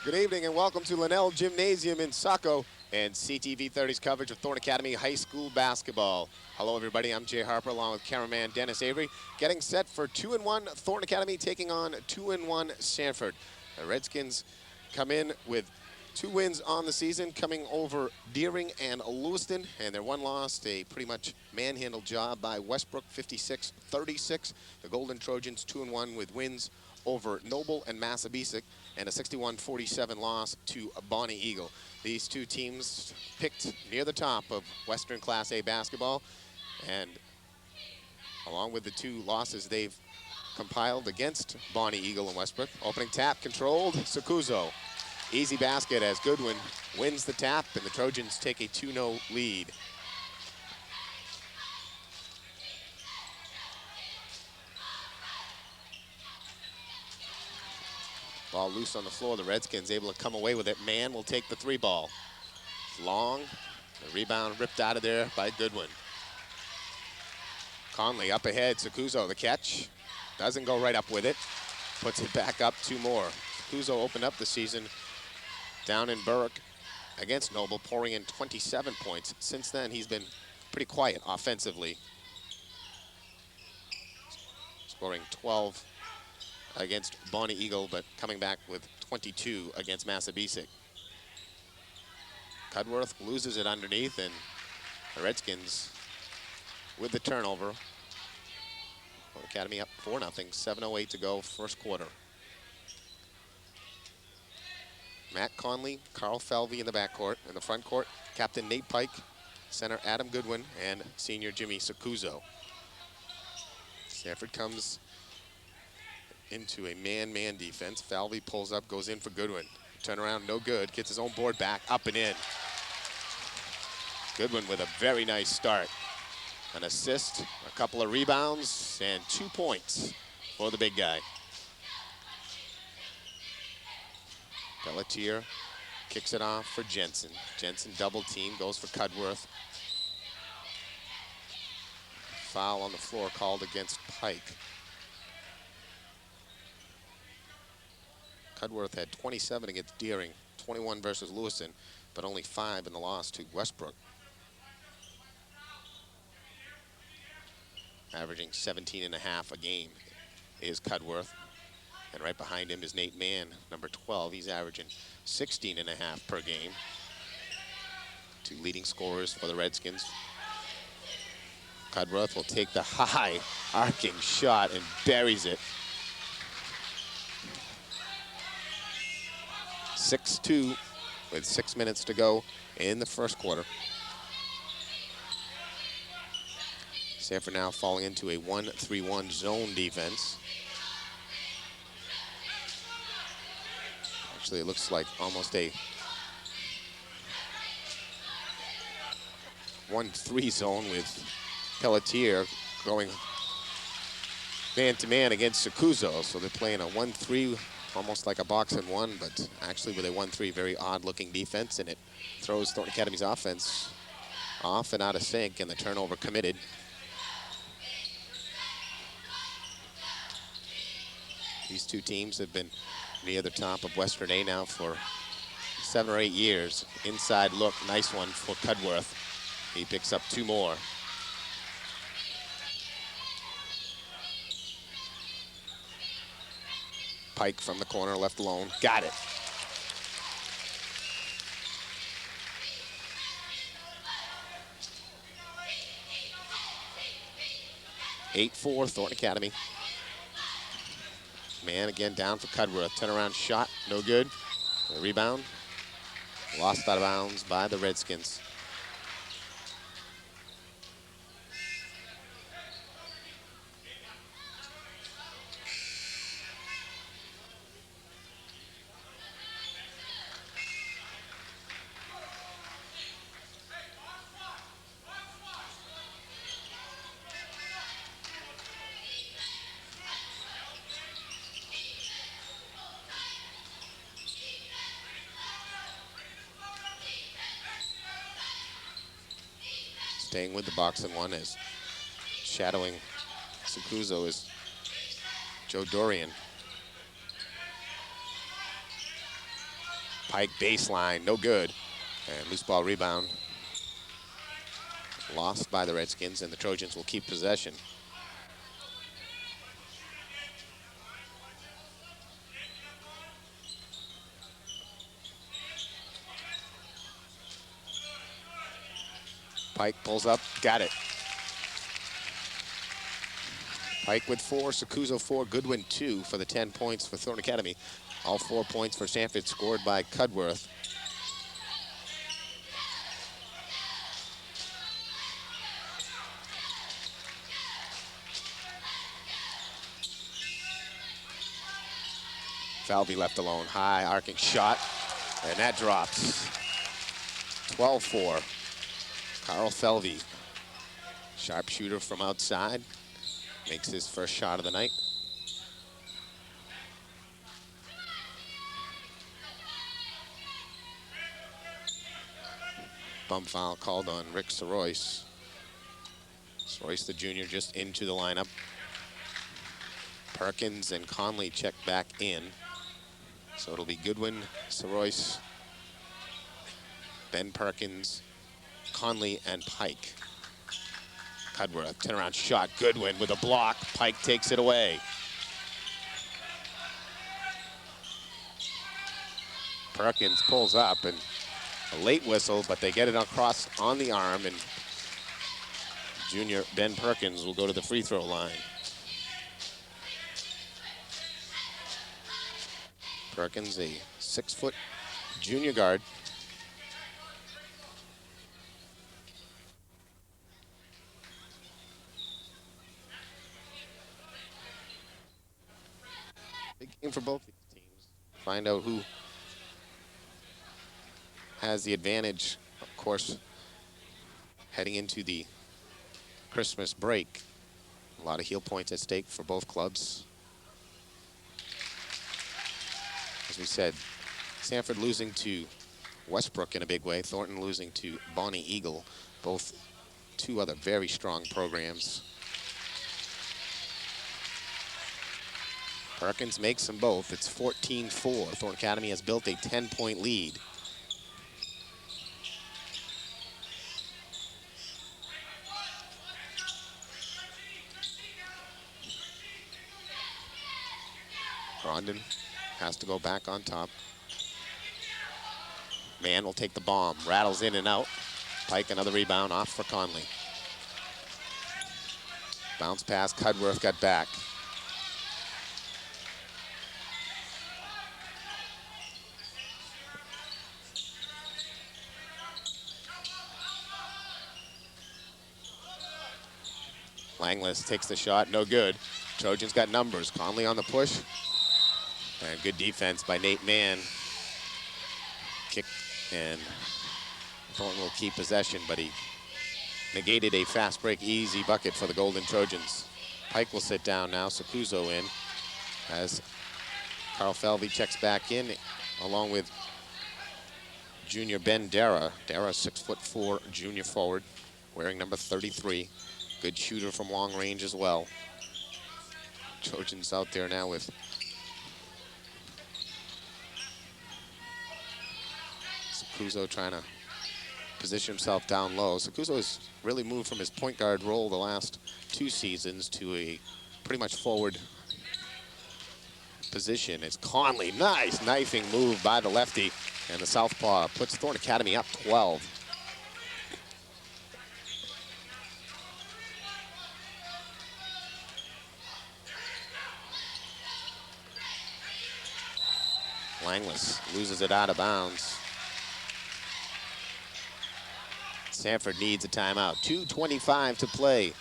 Good evening and welcome to Linnell Gymnasium in Saco and CTV 30's coverage of Thorne Academy High School basketball. Hello everybody, I'm Jay Harper along with cameraman Dennis Avery, getting set for 2-1 Thorne Academy taking on 2-1 Sanford. The Redskins come in with 2 wins on the season, coming over Deering and Lewiston, and their one loss, a pretty much manhandled job by Westbrook, 56-36. The Golden Trojans 2-1 with wins over Noble and Massabesic, and a 61-47 loss to Bonnie Eagle. These two teams picked near the top of Western Class A basketball, and along with the 2 losses they've compiled against Bonnie Eagle and Westbrook. Opening tap controlled, Sakuzo. Easy basket as Goodwin wins the tap, and the Trojans take a 2-0 lead. Ball loose on the floor. The Redskins able to come away with it. Mann will take the 3 ball. Long. The rebound ripped out of there by Goodwin. Conley up ahead. Sakuzo the catch. Doesn't go right up with it. Puts it back up 2 more. Sakuzo opened up the season down in Berwick against Noble, pouring in 27 points. Since then, he's been pretty quiet offensively. Scoring 12 against Bonnie Eagle, but coming back with 22 against Massabesic. Cudworth loses it underneath, and the Redskins with the turnover. Academy up 4-0, 7:08 to go, first quarter. Matt Conley, Carl Falvey in the backcourt. In the front court, Captain Nate Pike, center Adam Goodwin, and senior Jimmy Sakuzo. Sanford comes into a man-man defense. Falvey pulls up, goes in for Goodwin. Turnaround, no good. Gets his own board back, up and in. Goodwin with a very nice start. An assist, a couple of rebounds, and 2 points for the big guy. Pelletier kicks it off for Jensen. Jensen double team, goes for Cudworth. Foul on the floor called against Pike. Cudworth had 27 against Deering, 21 versus Lewiston, but only 5 in the loss to Westbrook. Averaging 17.5 a game is Cudworth. And right behind him is Nate Mann, number 12. He's averaging 16.5 per game. 2 leading scorers for the Redskins. Cudworth will take the high arcing shot and buries it. 6-2 with 6 minutes to go in the first quarter. Sanford now falling into a 1-3-1 zone defense. Actually, it looks like almost a 1-3 zone with Pelletier going man-to-man against Sakuzo. So they're playing a 1-3, almost like a box and 1, but actually with a 1-3, very odd-looking defense, and it throws Thorne Academy's offense off and out of sync, and the turnover committed. These 2 teams have been near the top of Western A now for 7 or 8 years. Inside look, nice one for Cudworth. He picks up 2 more. Pike from the corner, left alone, got it. (8-4) Thorne Academy. Man again down for Cudworth. Turnaround shot, no good. The rebound, lost out of bounds by the Redskins. Staying with the box and 1 as shadowing Sakuzo is Joe Dorian. Pike baseline, no good. And loose ball rebound. Lost by the Redskins, and the Trojans will keep possession. Pike pulls up, got it. Pike with 4, Sakuzo 4, Goodwin 2 for the 10 points for Thorne Academy. All 4 points for Sanford scored by Cudworth. Falvey left alone, high arcing shot, and that drops. 12-4. Carl Falvey, sharpshooter from outside, makes his first shot of the night. Bum foul called on Rick Sorois. Sorois, the junior, just into the lineup. Perkins and Conley check back in. So it'll be Goodwin, Sorois, Ben Perkins, Conley, and Pike. Cudworth, turnaround shot. Goodwin with a block. Pike takes it away. Perkins pulls up, and a late whistle, but they get it across on the arm, and junior Ben Perkins will go to the free throw line. Perkins, a 6-foot junior guard. Big game for both these teams. Find out who has the advantage, of course, heading into the Christmas break. A lot of heel points at stake for both clubs. As we said, Sanford losing to Westbrook in a big way. Thornton losing to Bonnie Eagle. Both 2 other very strong programs. Perkins makes them both. It's 14-4. Thornton Academy has built a 10-point lead. Grondin has to go back on top. Mann will take the bomb, rattles in and out. Pike, another rebound off for Conley. Bounce pass, Cudworth got back. Langless takes the shot, no good. Trojans got numbers. Conley on the push. And good defense by Nate Mann. Kick, and Thornton will keep possession, but he negated a fast break, easy bucket for the Golden Trojans. Pike will sit down now, Sakuzo in, as Carl Falvey checks back in, along with junior Ben Dara. Dara, 6'4" junior forward, wearing number 33. Good shooter from long range as well. Trojans out there now with Sakuzo trying to position himself down low. Sakuzo has really moved from his point guard role the last 2 seasons to a pretty much forward position. It's Conley, nice knifing move by the lefty, and the southpaw puts Thorne Academy up 12. Langless loses it out of bounds. Sanford needs a timeout. 2:25 to play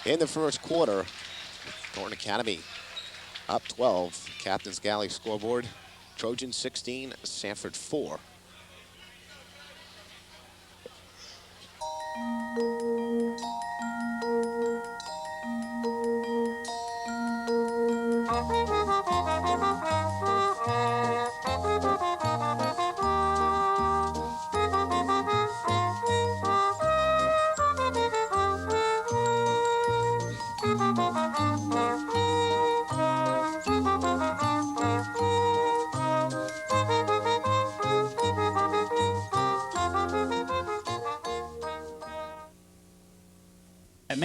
in the first quarter. Thornton Academy up 12. Captain's Galley scoreboard. Trojans 16, Sanford 4.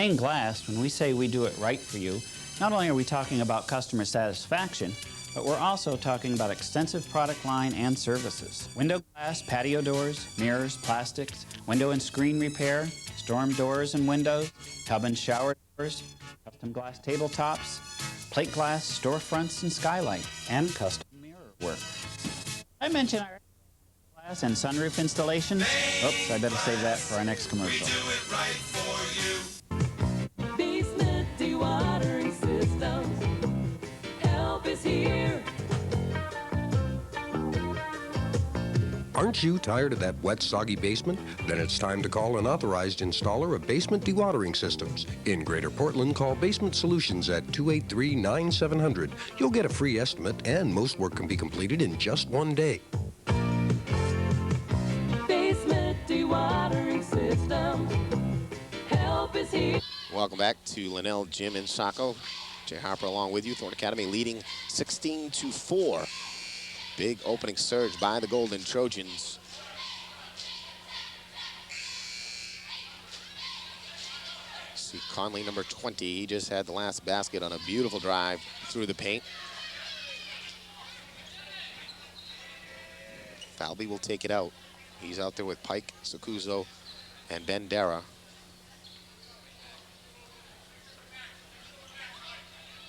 Main Glass, when we say we do it right for you, not only are we talking about customer satisfaction, but we're also talking about extensive product line and services. Window glass, patio doors, mirrors, plastics, window and screen repair, storm doors and windows, tub and shower doors, custom glass tabletops, plate glass, storefronts and skylight, and custom mirror work. I mentioned our glass and sunroof installations. Oops, I better save that for our next commercial. We do it right for you. Basement dewatering systems. Help is here. Aren't you tired of that wet, soggy basement? Then it's time to call an authorized installer of basement dewatering systems. In Greater Portland, call Basement Solutions at 283-9700. You'll get a free estimate, and most work can be completed in just one day. Basement dewatering system. Help is here. Welcome back to Linnell Gym in Saco. Jay Harper along with you. Thorn Academy leading 16-4. Big opening surge by the Golden Trojans. See Conley, number 20. He just had the last basket on a beautiful drive through the paint. Falvey will take it out. He's out there with Pike, Sakuzo, and Bandera.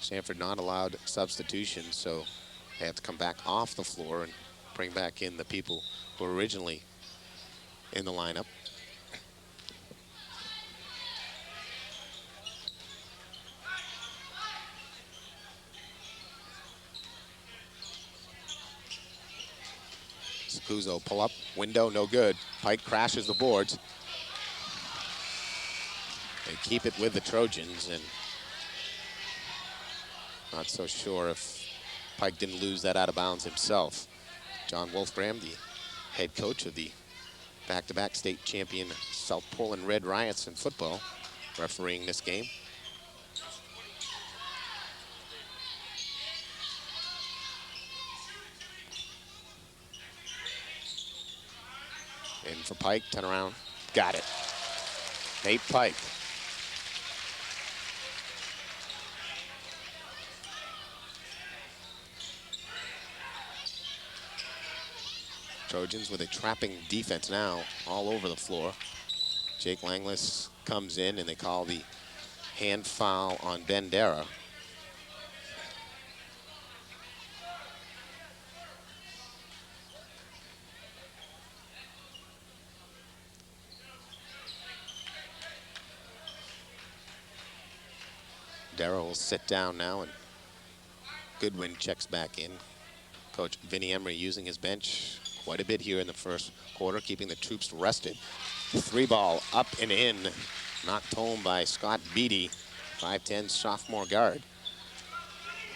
Sanford not allowed substitutions, so they have to come back off the floor and bring back in the people who were originally in the lineup. Sakuzo pull up, window, no good. Pike crashes the boards. They keep it with the Trojans, and not so sure if Pike didn't lose that out of bounds himself. John Wolfgram, the head coach of the back-to-back state champion South Portland Red Riots in football, refereeing this game. In for Pike, turn around, got it. Nate Pike. Trojans with a trapping defense now all over the floor. Jake Langlis comes in and they call the hand foul on Bandera. Darrow will sit down now and Goodwin checks back in. Coach Vinny Emery using his bench quite a bit here in the first quarter, keeping the troops rested. Three ball up and in, knocked home by Scott Beatty, 5'10" sophomore guard.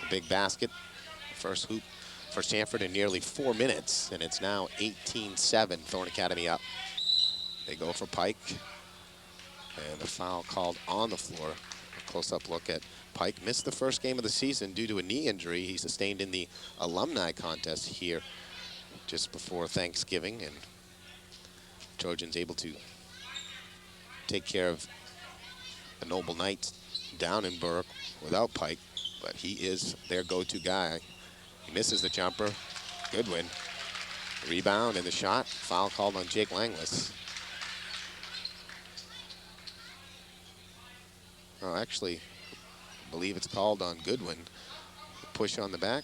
A big basket, first hoop for Sanford in nearly 4 minutes, and it's now 18-7, Thorn Academy up. They go for Pike, and the foul called on the floor. A close-up look at Pike. Missed the first game of the season due to a knee injury he sustained in the alumni contest here just before Thanksgiving, and Trojans able to take care of the Noble Knights down in Berwick without Pike, but he is their go-to guy. He misses the jumper. Goodwin. Rebound and the shot. Foul called on Jake Langlis. Oh, actually, I believe it's called on Goodwin. Push on the back.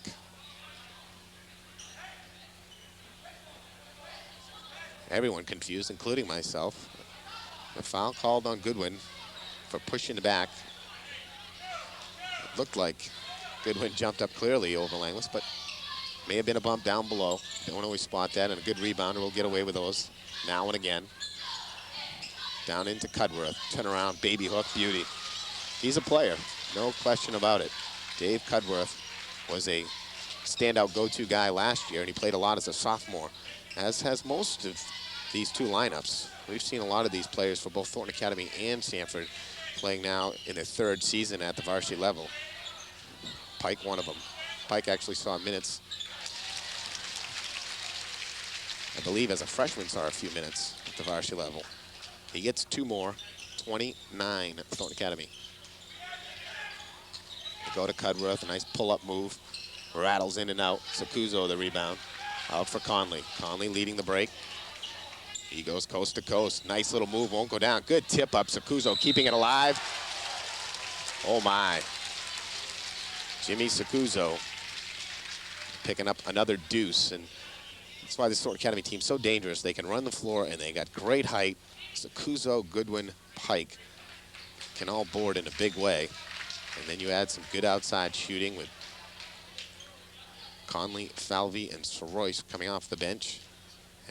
Everyone confused, including myself. The foul called on Goodwin for pushing the back. It looked like Goodwin jumped up clearly over Langlis, but may have been a bump down below. Don't always spot that, and a good rebounder will get away with those now and again. Down into Cudworth, turn around, baby hook, beauty. He's a player, no question about it. Dave Cudworth was a standout go-to guy last year, and he played a lot as a sophomore, as has most of these two lineups. We've seen a lot of these players for both Thornton Academy and Sanford playing now in their third season at the varsity level. Pike, one of them. Pike actually saw minutes, I believe as a freshman saw a few minutes at the varsity level. He gets two more, 29, Thornton Academy. They go to Cudworth, a nice pull-up move. Rattles in and out. Sakuzo the rebound. Out for Conley. Conley leading the break. He goes coast to coast. Nice little move, won't go down. Good tip up. Sakuzo keeping it alive. Oh my. Jimmy Sakuzo picking up another deuce, and that's why this Thornton Academy team's so dangerous. They can run the floor, and they got great height. Sakuzo, Goodwin, Pike can all board in a big way. And then you add some good outside shooting with Conley, Falvey, and Soroyce coming off the bench.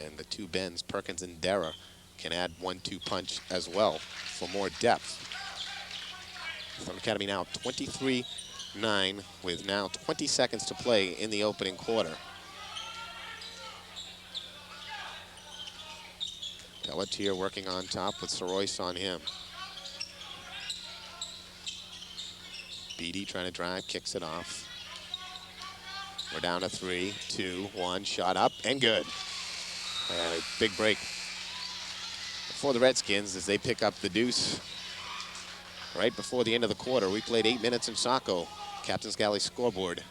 And the two Bens, Perkins and Dara, can add 1-2 punch as well for more depth. Thornton Academy now 23-9 with now 20 seconds to play in the opening quarter. Pelletier working on top with Soroyce on him. Beatty trying to drive, kicks it off. We're down to 3, 2, 1, shot up and good. And a big break for the Redskins as they pick up the deuce right before the end of the quarter. We played 8 minutes in Saco. Captain's Galley scoreboard.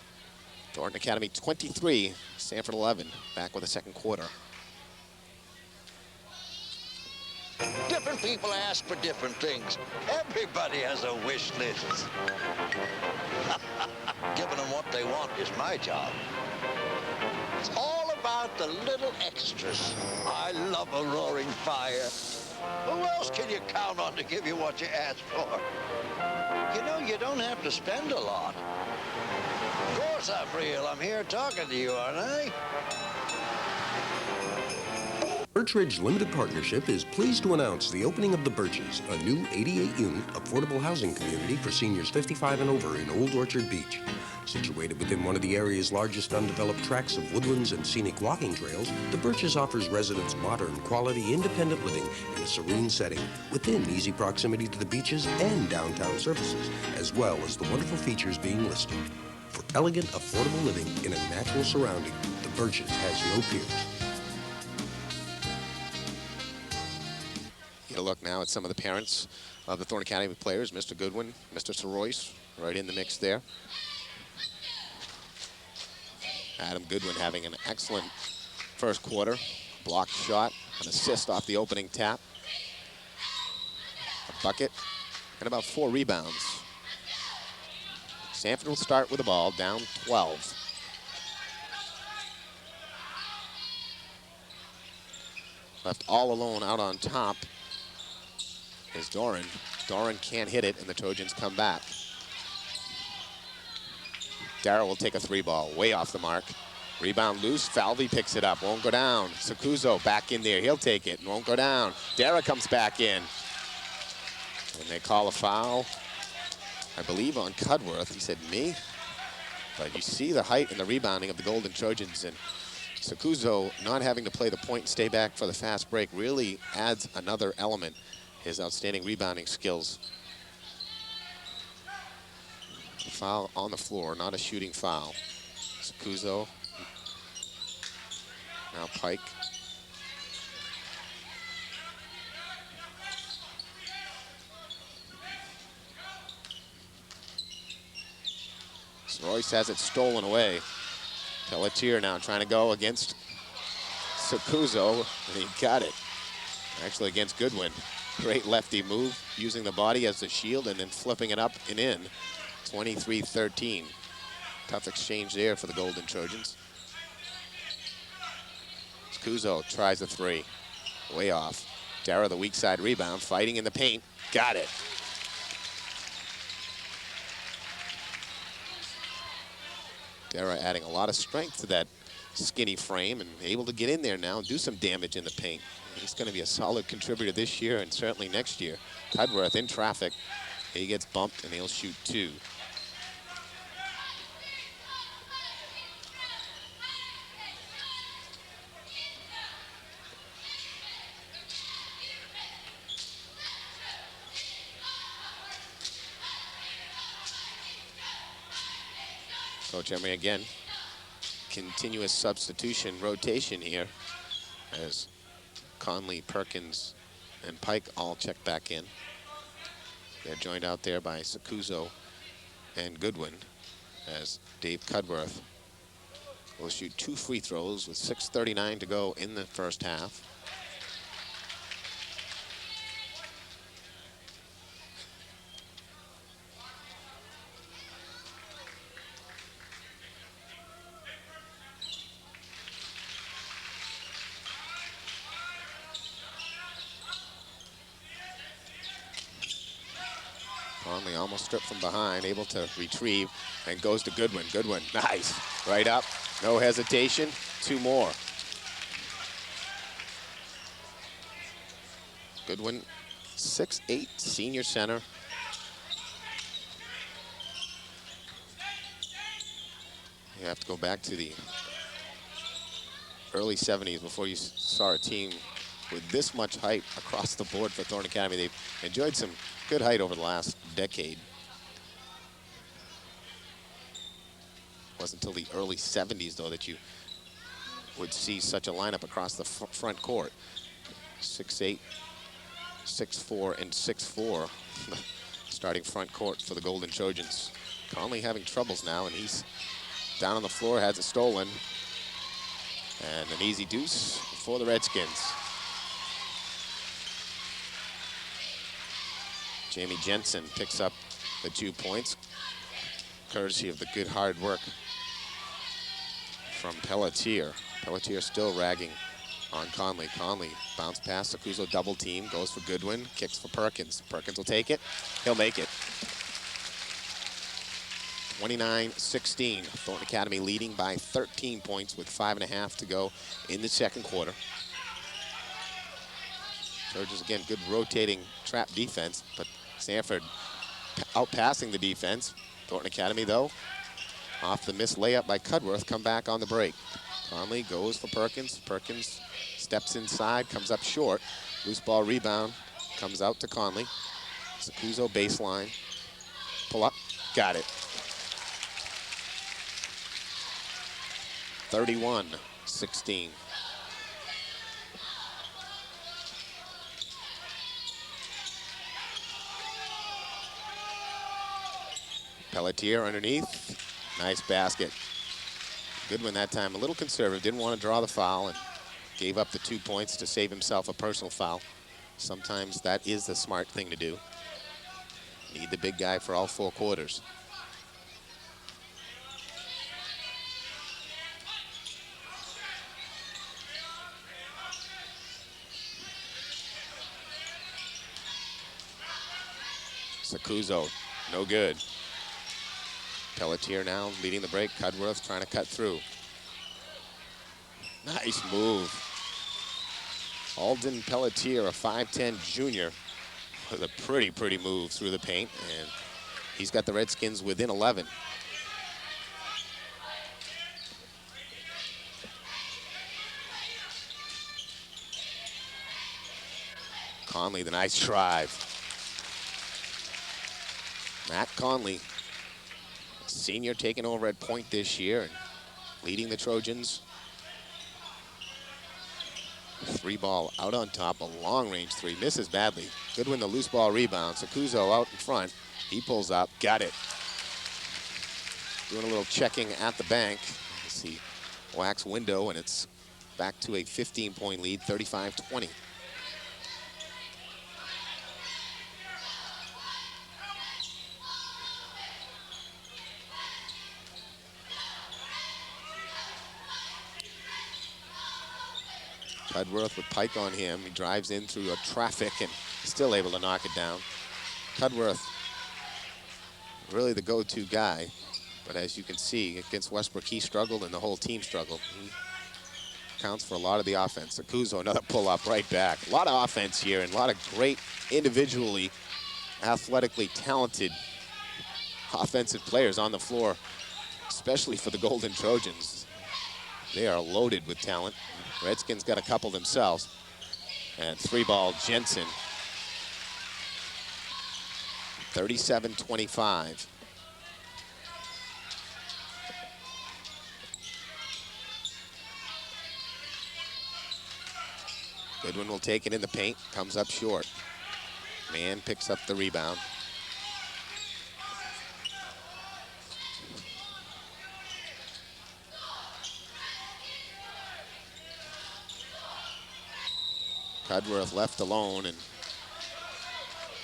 Thornton Academy 23, Sanford 11. Back with the second quarter. Different people ask for different things. Everybody has a wish list. Giving them what they want is my job. It's all about the little extras. I love a roaring fire. Who else can you count on to give you what you ask for? You know, you don't have to spend a lot. Of course I'm real. I'm here talking to you, aren't I? Birchridge Limited Partnership is pleased to announce the opening of The Birches, a new 88-unit affordable housing community for seniors 55 and over in Old Orchard Beach. Situated within one of the area's largest undeveloped tracts of woodlands and scenic walking trails, The Birches offers residents modern, quality, independent living in a serene setting within easy proximity to the beaches and downtown services, as well as the wonderful features being listed. For elegant, affordable living in a natural surrounding, The Birches has no peers. Get a look now at some of the parents of the Thornton Academy players. Mr. Goodwin, Mr. Soroyce, right in the mix there. Adam Goodwin having an excellent first quarter. Blocked shot, an assist off the opening tap. A bucket, and about 4 rebounds. Sanford will start with the ball, down 12. Left all alone out on top is Doran. Doran can't hit it, and the Trojans come back. Darrow will take a 3-ball, way off the mark. Rebound loose, Falvey picks it up, won't go down. Sakuzo back in there, he'll take it, and won't go down. Dara comes back in. And they call a foul, I believe on Cudworth. He said, me? But you see the height and the rebounding of the Golden Trojans, and Sakuzo not having to play the point and stay back for the fast break really adds another element. His outstanding rebounding skills. Foul on the floor, not a shooting foul. Sakuzo. Now Pike. Royce has it stolen away. Pelletier now trying to go against Sakuzo, and he got it. Actually against Goodwin. Great lefty move, using the body as the shield and then flipping it up and in. 23-13. Tough exchange there for the Golden Trojans. Sakuzo tries a 3. Way off. Dara, the weak side rebound, fighting in the paint. Got it. Dara adding a lot of strength to that skinny frame and able to get in there now and do some damage in the paint. He's going to be a solid contributor this year and certainly next year. Cudworth in traffic. He gets bumped and he'll shoot 2. Coach Emery again, continuous substitution rotation here as Conley, Perkins, and Pike all check back in. They're joined out there by Sakuzo and Goodwin, as Dave Cudworth will shoot 2 free throws with 6:39 to go in the first half. Conley almost stripped from behind, able to retrieve, and goes to Goodwin. Goodwin, nice. Right up, no hesitation, 2 more. Goodwin, 6'8", senior center. You have to go back to the early 70s before you saw a team with this much height across the board for Thorne Academy. They've enjoyed some good height over the last decade. It wasn't until the early 70s, though, that you would see such a lineup across the front court. 6'8", 6'4", and 6'4", starting front court for the Golden Trojans. Conley having troubles now, and he's down on the floor, has it stolen. And an easy deuce for the Redskins. Jamie Jensen picks up the 2 points, courtesy of the good hard work from Pelletier. Pelletier still ragging on Conley. Conley bounce pass, Sakuzo double team, goes for Goodwin, kicks for Perkins. Perkins will take it, he'll make it. 29-16, Thornton Academy leading by 13 points with 5.5 to go in the second quarter. Trojans, again, good rotating trap defense, but Sanford outpassing the defense. Thornton Academy, though, off the missed layup by Cudworth, come back on the break. Conley goes for Perkins. Perkins steps inside, comes up short. Loose ball rebound, comes out to Conley. Sakuzo baseline, pull up, got it. 31-16. Pelletier underneath, nice basket. Goodwin that time a little conservative, didn't want to draw the foul and gave up the 2 points to save himself a personal foul. Sometimes that is the smart thing to do. Need the big guy for all 4 quarters. Sakuzo, no good. Pelletier now leading the break. Cudworth trying to cut through. Nice move. Alden Pelletier, a 5'10" junior, with a pretty move through the paint, and he's got the Redskins within 11. Conley, the nice drive. Matt Conley, senior, taking over at point this year and leading the Trojans. 3 ball out on top, a long range 3, misses badly. Goodwin the loose ball rebound. Sakuzo out in front, he pulls up, got it. Doing a little checking at the bank. You see wax window, and it's back to a 15-point lead, 35-20. Cudworth with Pike on him. He drives in through a traffic and still able to knock it down. Cudworth, really the go-to guy. But as you can see, against Westbrook, he struggled and the whole team struggled. He counts for a lot of the offense. Sakuzo, another pull-up right back. A lot of offense here and a lot of great individually, athletically talented offensive players on the floor, especially for the Golden Trojans. They are loaded with talent. Redskins got a couple themselves. And 3-ball Jensen. 37-25. Goodwin will take it in the paint, comes up short. Mann picks up the rebound. Cudworth left alone, and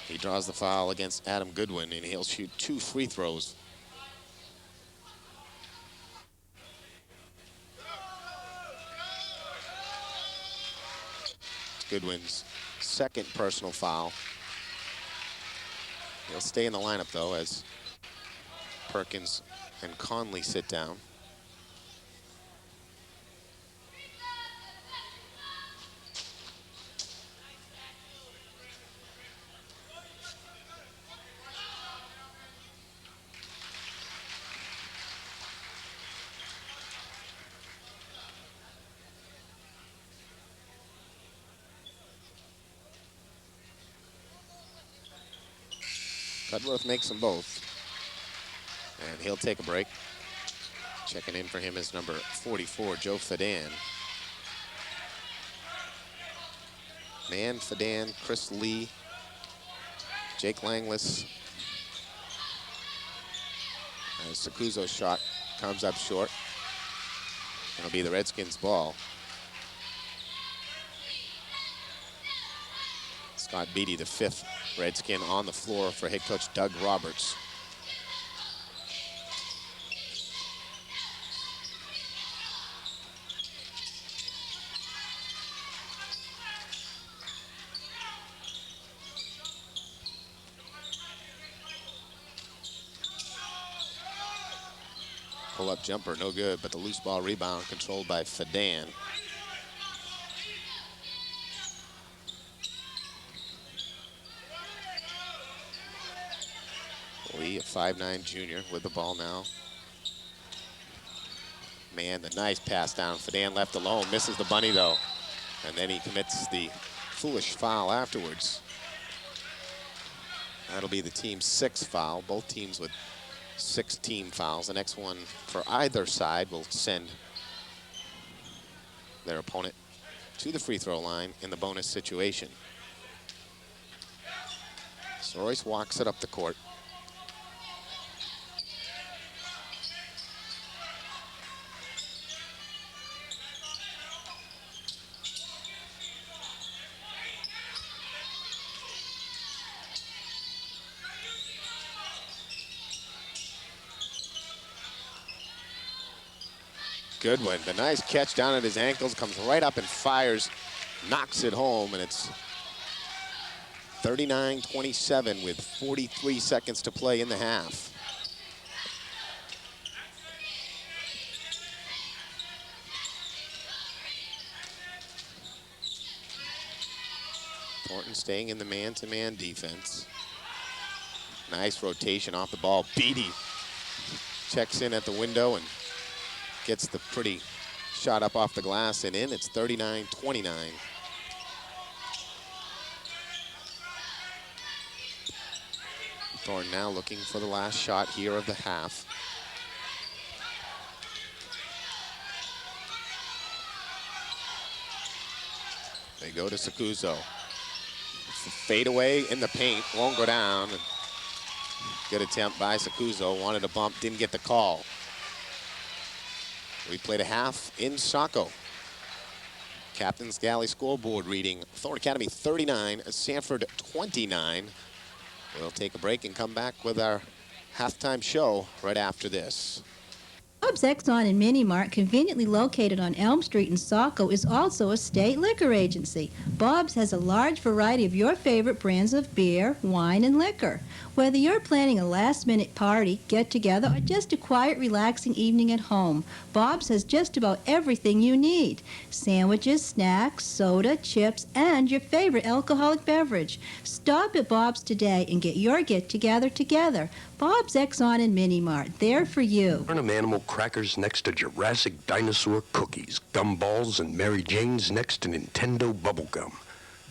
he draws the foul against Adam Goodwin, and he'll shoot 2 free throws. Goodwin's second personal foul. He'll stay in the lineup, though, as Perkins and Conley sit down. Cudworth makes them both. And he'll take a break. Checking in for him is number 44, Joe Fadan. Mann, Fadan, Chris Lee, Jake Langless. As Sakuzo's shot comes up short. It'll be the Redskins' ball. Scott Beatty, the 5th Redskin on the floor for head coach Doug Roberts. Pull-up jumper, no good, but the loose ball rebound controlled by Fadan. Lee, a 5'9" junior, with the ball now. Man, the nice pass down. Fadan left alone, misses the bunny though. And then he commits the foolish foul afterwards. That'll be the team's 6th foul. Both teams with 6 team fouls. The next one for either side will send their opponent to the free throw line in the bonus situation. So Royce walks it up the court. Goodwin, the nice catch down at his ankles, comes right up and fires, knocks it home, and it's 39-27 with 43 seconds to play in the half. Thornton staying in the man-to-man defense. Nice rotation off the ball. Beatty checks in at the window and gets the pretty shot up off the glass and in. It's 39-29. Thornton now looking for the last shot here of the half. They go to Sakuzo. Fade away in the paint, won't go down. Good attempt by Sakuzo, wanted a bump, didn't get the call. We played a half in Saco. Captain's Galley scoreboard reading, Thornton Academy 39, Sanford 29. We'll take a break and come back with our halftime show right after this. Bob's Exxon and Mini Mart, conveniently located on Elm Street in Saco, is also a state liquor agency. Bob's has a large variety of your favorite brands of beer, wine, and liquor. Whether you're planning a last-minute party, get-together, or just a quiet, relaxing evening at home, Bob's has just about everything you need. Sandwiches, snacks, soda, chips, and your favorite alcoholic beverage. Stop at Bob's today and get your get-together together. Bob's Exxon and Mini Mart, there for you. Burnham Animal crackers next to Jurassic dinosaur cookies. Gumballs and Mary Jane's next to Nintendo bubblegum.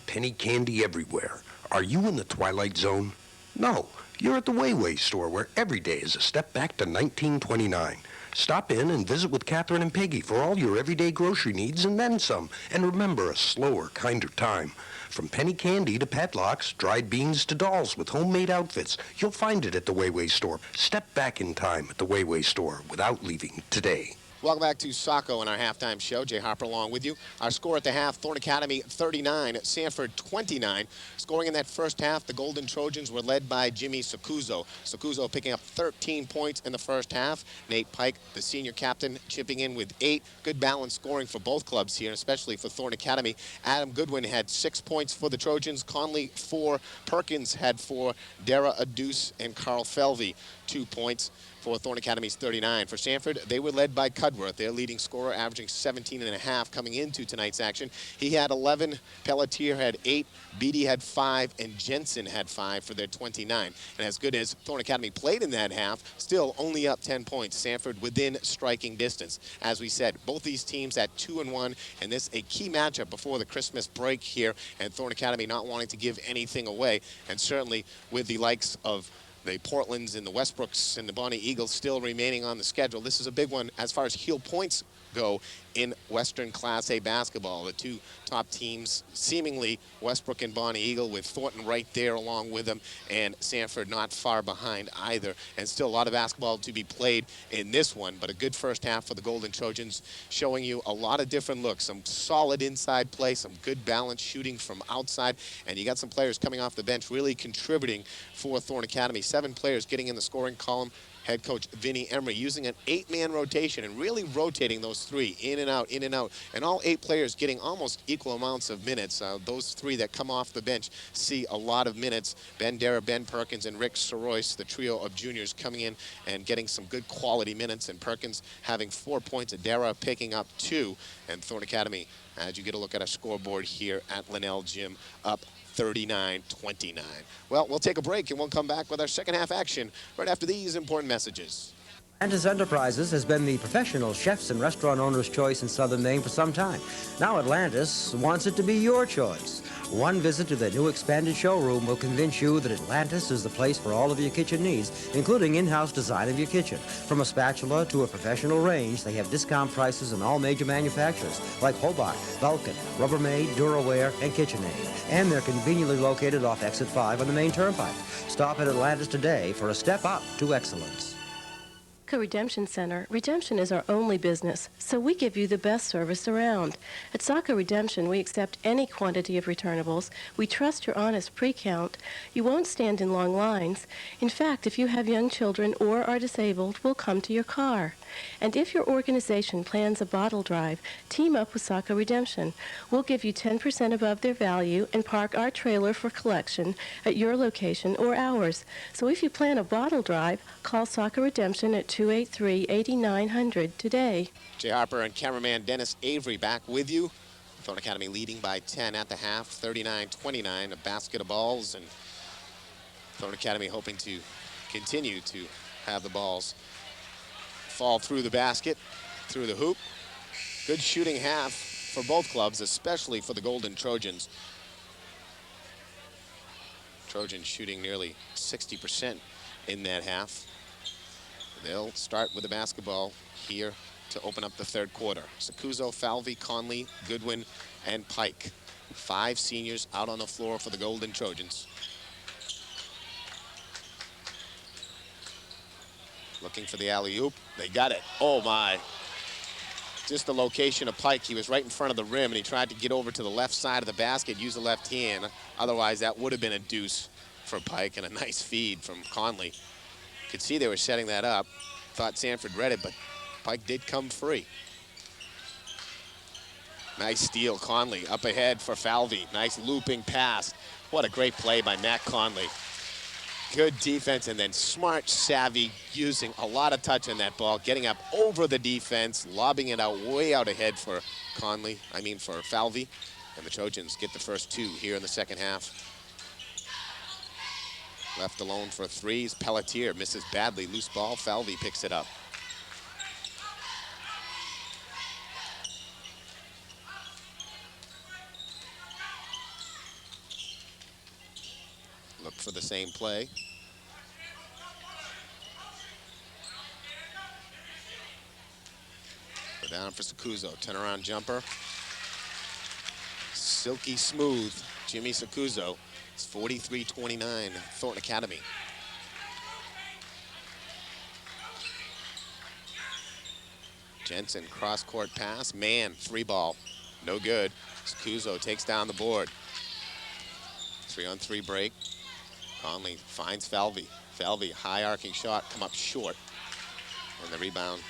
Penny candy everywhere. Are you in the Twilight Zone? No, you're at the Wayway store where every day is a step back to 1929. Stop in and visit with Catherine and Peggy for all your everyday grocery needs and then some. And remember, a slower, kinder time. From penny candy to padlocks, dried beans to dolls with homemade outfits, you'll find it at the Wayway store. Step back in time at the Wayway store without leaving today. Welcome back to Saco in our halftime show. Jay Harper along with you. Our score at the half, Thorn Academy 39, Sanford 29. Scoring in that first half, the Golden Trojans were led by Jimmy Sakuzo. Sakuzo picking up 13 points in the first half. Nate Pike, the senior captain, chipping in with 8. Good balance scoring for both clubs here, especially for Thorn Academy. Adam Goodwin had 6 points for the Trojans. Conley 4. Perkins had 4. Dara Aduse and Carl Felvey 2 points for Thorn Academy's 39. For Sanford, they were led by Cudworth, their leading scorer, averaging 17.5 coming into tonight's action. He had 11, Pelletier had 8, Beatty had 5, and Jensen had 5 for their 29. And as good as Thorn Academy played in that half, still only up 10 points. Sanford within striking distance. As we said, both these teams at 2-1, and this a key matchup before the Christmas break here, and Thorn Academy not wanting to give anything away, and certainly with the likes of the Portlands and the Westbrooks and the Bonnie Eagles still remaining on the schedule. This is a big one as far as heel points go in Western Class A basketball. The two top teams, seemingly Westbrook and Bonnie Eagle, with Thornton right there along with them, and Sanford not far behind either. And still a lot of basketball to be played in this one, but a good first half for the Golden Trojans, showing you a lot of different looks, some solid inside play, some good balance shooting from outside, and you got some players coming off the bench really contributing for Thorn Academy. 7 players getting in the scoring column. Head coach Vinny Emery using an 8-man rotation and really rotating those 3 in and out, and all 8 players getting almost equal amounts of minutes. Those 3 that come off the bench see a lot of minutes. Ben Dara, Ben Perkins, and Rick Sorois, the trio of juniors, coming in and getting some good quality minutes, and Perkins having 4 points, and Dara picking up 2, and Thorn Academy, as you get a look at our scoreboard here at Linnell Gym, up 39-29. Well, we'll take a break and we'll come back with our second half action right after these important messages. Atlantis Enterprises has been the professional chefs and restaurant owners' choice in Southern Maine for some time. Now Atlantis wants it to be your choice. One visit to their new expanded showroom will convince you that Atlantis is the place for all of your kitchen needs, including in-house design of your kitchen. From a spatula to a professional range, they have discount prices on all major manufacturers like Hobart, Vulcan, Rubbermaid, Duraware, and KitchenAid. And they're conveniently located off Exit 5 on the Main Turnpike. Stop at Atlantis today for a step up to excellence. Redemption Center. Redemption is our only business, so we give you the best service around. At Saco Redemption, we accept any quantity of returnables. We trust your honest pre-count. You won't stand in long lines. In fact, if you have young children or are disabled, we'll come to your car. And if your organization plans a bottle drive, team up with Saco Redemption. We'll give you 10% above their value and park our trailer for collection at your location or ours. So if you plan a bottle drive, call Saco Redemption at 283-8900 today. Jay Harper and cameraman Dennis Avery back with you. Thorn Academy leading by 10 at the half, 39-29, a basket of balls, and Thorn Academy hoping to continue to have the balls fall through the basket, through the hoop. Good shooting half for both clubs, especially for the Golden Trojans. Trojans shooting nearly 60% in that half. They'll start with the basketball here to open up the third quarter. Sakuzo, Falvey, Conley, Goodwin, and Pike. 5 seniors out on the floor for the Golden Trojans. Looking for the alley-oop. They got it. Oh, my. Just the location of Pike. He was right in front of the rim, and he tried to get over to the left side of the basket, use the left hand. Otherwise, that would have been a deuce for Pike, and a nice feed from Conley. Could see they were setting that up. Thought Sanford read it, but Pike did come free. Nice steal, Conley up ahead for Falvey. Nice looping pass. What a great play by Matt Conley. Good defense, and then smart, savvy, using a lot of touch on that ball, getting up over the defense, lobbing it out way out ahead for for Falvey. And the Trojans get the first 2 here in the second half. Left alone for 3s. Pelletier misses badly. Loose ball. Falvey picks it up. Look for the same play. Go down for Sakuzo. Turnaround jumper. Silky smooth. Jimmy Sakuzo. It's 43-29, Thornton Academy. Jensen cross-court pass. Man, 3-ball. No good. Scuso takes down the board. 3-on-3 break. Conley finds Falvey. Falvey, high arcing shot, come up short. And the rebound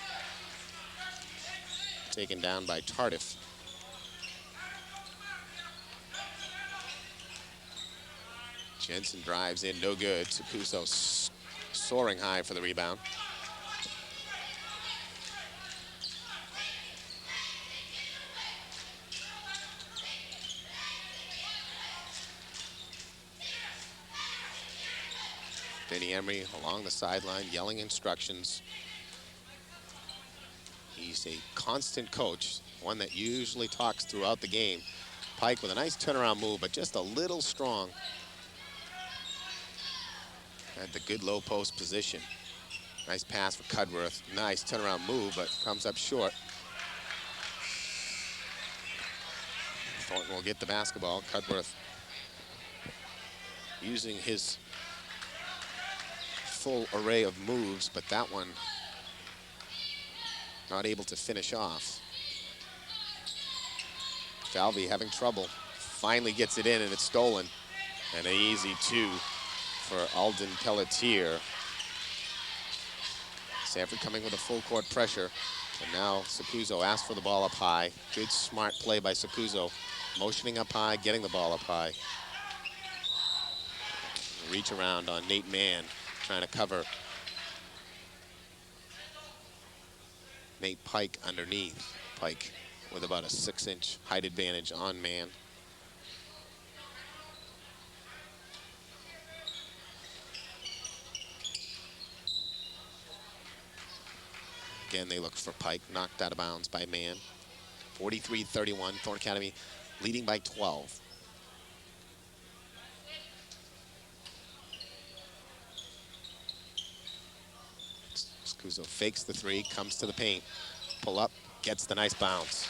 taken down by Tardif. Jensen drives in, no good. Scuso soaring high for the rebound. Vinny Emery along the sideline yelling instructions. He's a constant coach, one that usually talks throughout the game. Pike with a nice turnaround move, but just a little strong. Had the good low post position. Nice pass for Cudworth. Nice turnaround move, but comes up short. Thornton will get the basketball. Cudworth using his full array of moves, but that one not able to finish off. Falvey having trouble. Finally gets it in, and it's stolen. And an easy 2 for Alden Pelletier. Sanford coming with a full court pressure. And now Scuso asks for the ball up high. Good smart play by Scuso. Motioning up high, getting the ball up high. Reach around on Nate Mann, trying to cover Nate Pike underneath. Pike with about a 6-inch height advantage on Mann. Again, they look for Pike, knocked out of bounds by Mann. 43-31, Thorn Academy leading by 12. Scuso fakes the 3, comes to the paint, pull up, gets the nice bounce.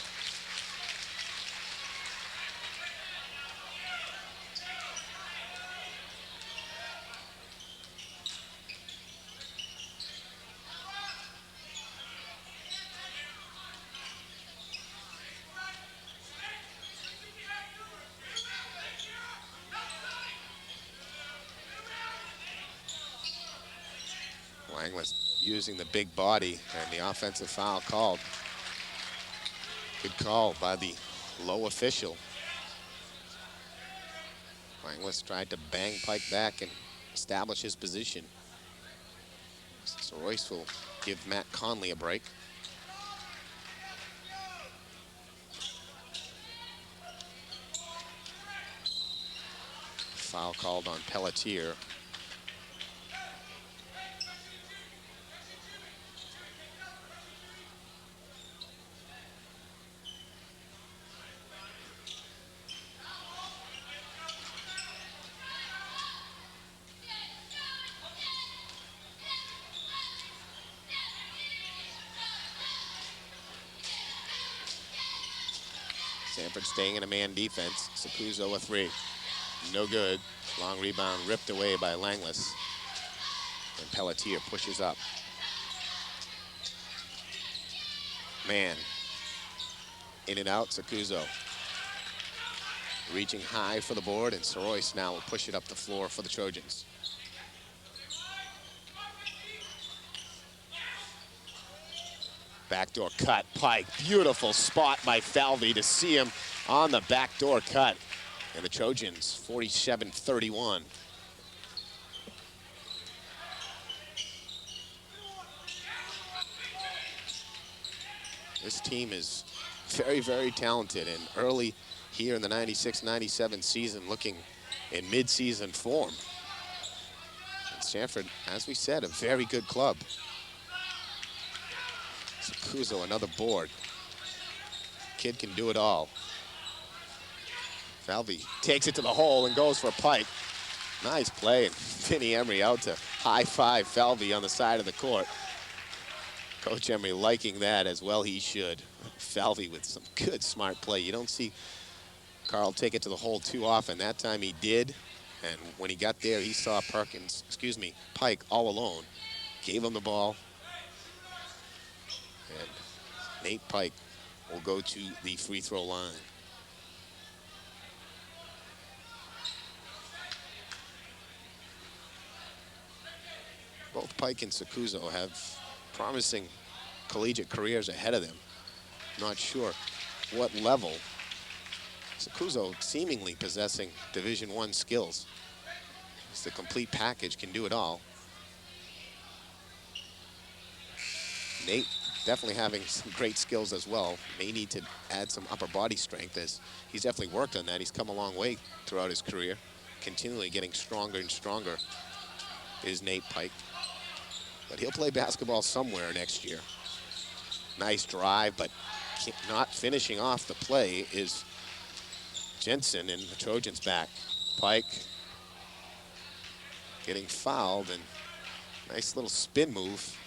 Langlis using the big body, and the offensive foul called. Good call by the low official. Langlis tried to bang Pike back and establish his position. So Royce will give Matt Conley a break. Foul called on Pelletier. Sanford staying in a man defense. Scuso a 3. No good. Long rebound ripped away by Langlis. And Pelletier pushes up. Man. In and out, Scuso. Reaching high for the board, and Soroyce now will push it up the floor for the Trojans. Backdoor cut, Pike. Beautiful spot by Falvey to see him on the backdoor cut. And the Trojans, 47-31. This team is very, very talented, and early here in the 96-97 season looking in mid-season form. And Sanford, as we said, a very good club. Scuso, another board. Kid can do it all. Falvey takes it to the hole and goes for Pike. Nice play, and Vinny Emery out to high-five Falvey on the side of the court. Coach Emery liking that, as well he should. Falvey with some good, smart play. You don't see Carl take it to the hole too often. That time he did, and when he got there, he saw Pike all alone. Gave him the ball. And Nate Pike will go to the free throw line. Both Pike and Sakuzo have promising collegiate careers ahead of them. Not sure what level. Sakuzo seemingly possessing Division I skills. It's the complete package, can do it all. Nate definitely having some great skills as well. May need to add some upper body strength, as he's definitely worked on that. He's come a long way throughout his career, continually getting stronger and stronger is Nate Pike. But he'll play basketball somewhere next year. Nice drive, but not finishing off the play is Jensen, and the Trojans back. Pike getting fouled, and nice little spin move.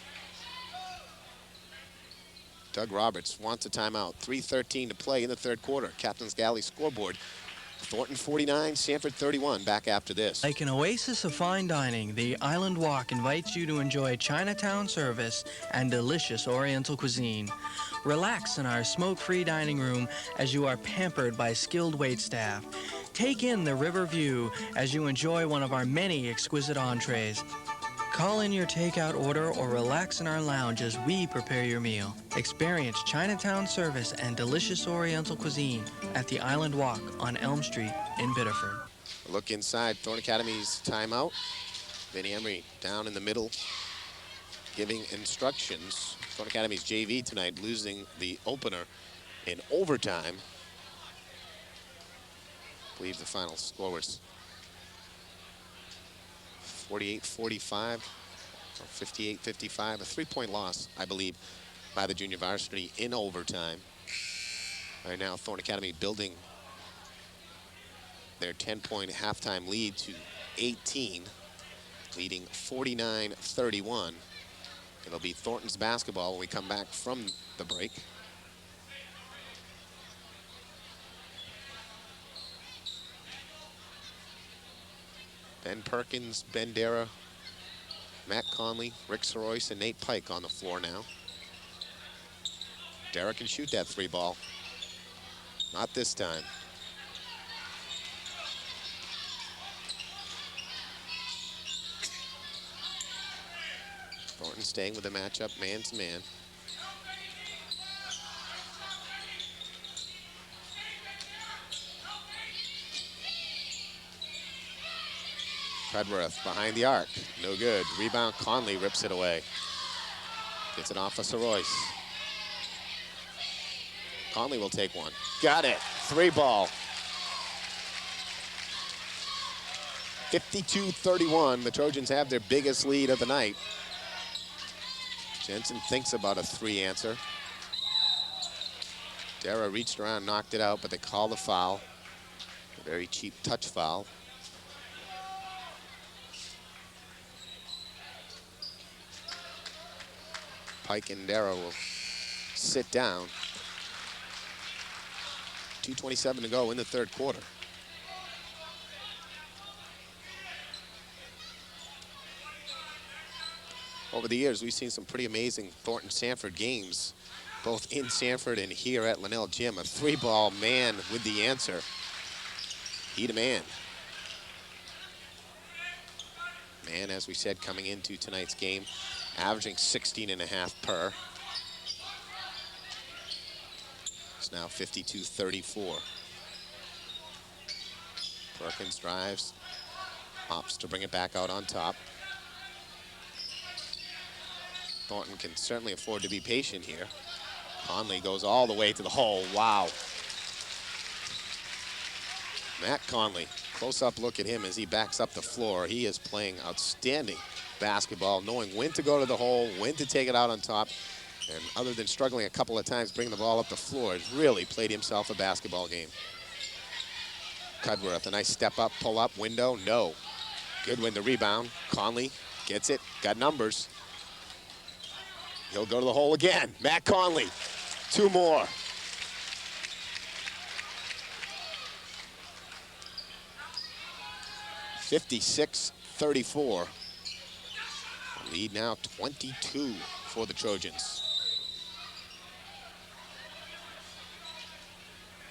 Doug Roberts wants a timeout. 3:13 to play in the third quarter. Captain's Galley scoreboard. Thornton 49, Sanford 31. Back after this. Like an oasis of fine dining, the Island Walk invites you to enjoy Chinatown service and delicious Oriental cuisine. Relax in our smoke-free dining room as you are pampered by skilled waitstaff. Take in the river view as you enjoy one of our many exquisite entrees. Call in your takeout order or relax in our lounge as we prepare your meal. Experience Chinatown service and delicious Oriental cuisine at the Island Walk on Elm Street in Biddeford. A look inside Thornton Academy's timeout. Vinny Emery down in the middle, giving instructions. Thornton Academy's JV tonight losing the opener in overtime. I believe the final score was 48-45 or 58-55, a 3-point loss, I believe, by the junior varsity in overtime. Right now, Thornton Academy building their 10-point halftime lead to 18, leading 49-31. It'll be Thornton's basketball when we come back from the break. Ben Perkins, Ben Dara, Matt Conley, Rick Soroyce, and Nate Pike on the floor now. Dara can shoot that three ball. Not this time. Thornton staying with the matchup man to man. Cudworth behind the arc, no good. Rebound, Conley rips it away. Gets it off of Soroyce. Conley will take one. Got it, three ball. 52-31, the Trojans have their biggest lead of the night. Jensen thinks about a three answer. Dara reached around, knocked it out, but they call the foul. A very cheap touch foul. Pike and Dara will sit down. 2:27 to go in the third quarter. Over the years, we've seen some pretty amazing Thornton-Sanford games, both in Sanford and here at Linnell Gym. A three-ball man with the answer. He to man. Man, as we said, coming into tonight's game, averaging 16.5 per. It's now 52-34. Perkins drives, opts to bring it back out on top. Thornton can certainly afford to be patient here. Conley goes all the way to the hole. Wow. Matt Conley, close-up look at him as he backs up the floor. He is playing outstanding basketball, knowing when to go to the hole, when to take it out on top. And other than struggling a couple of times bringing the ball up the floor, has really played himself a basketball game. Cudworth, a nice step up, pull up, window, no. Goodwin the rebound. Conley gets it, got numbers. He'll go to the hole again. Matt Conley, two more. (56-34). Lead now 22 for the Trojans.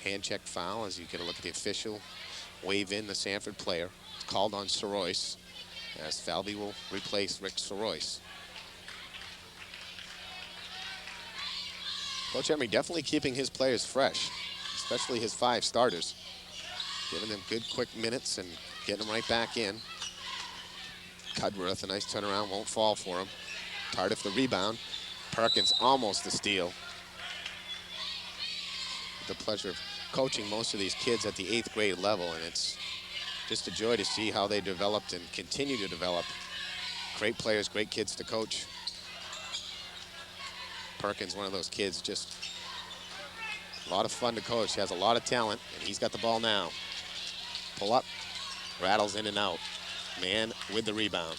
hand check foul as you get a look at the official wave in the Sanford player. It's called on Sorois, as Falvey will replace Rick Sorois. Coach Emery definitely keeping his players fresh, especially his 5 starters. Giving them good, quick minutes and getting them right back in. Cudworth, a nice turnaround, won't fall for him. Tardif the rebound. Perkins almost the steal. The pleasure of coaching most of these kids at the 8th grade level, and it's just a joy to see how they developed and continue to develop. Great players, great kids to coach. Perkins, one of those kids, just a lot of fun to coach. He has a lot of talent, and he's got the ball now. Pull up, rattles in and out. Man with the rebound.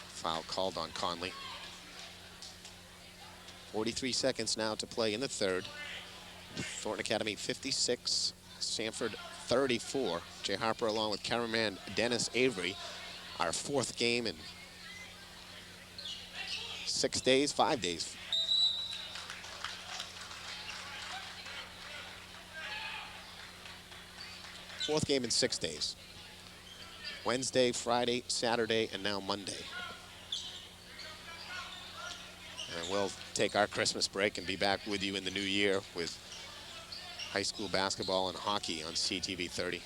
Foul called on Conley. 43 seconds now to play in the third. Thornton Academy 56, Sanford 34. Jay Harper along with cameraman Dennis Avery. Our 4th game in 6 days, 5 days. Fourth game in 6 days. Wednesday, Friday, Saturday, and now Monday. And we'll take our Christmas break and be back with you in the new year with high school basketball and hockey on CTV 30.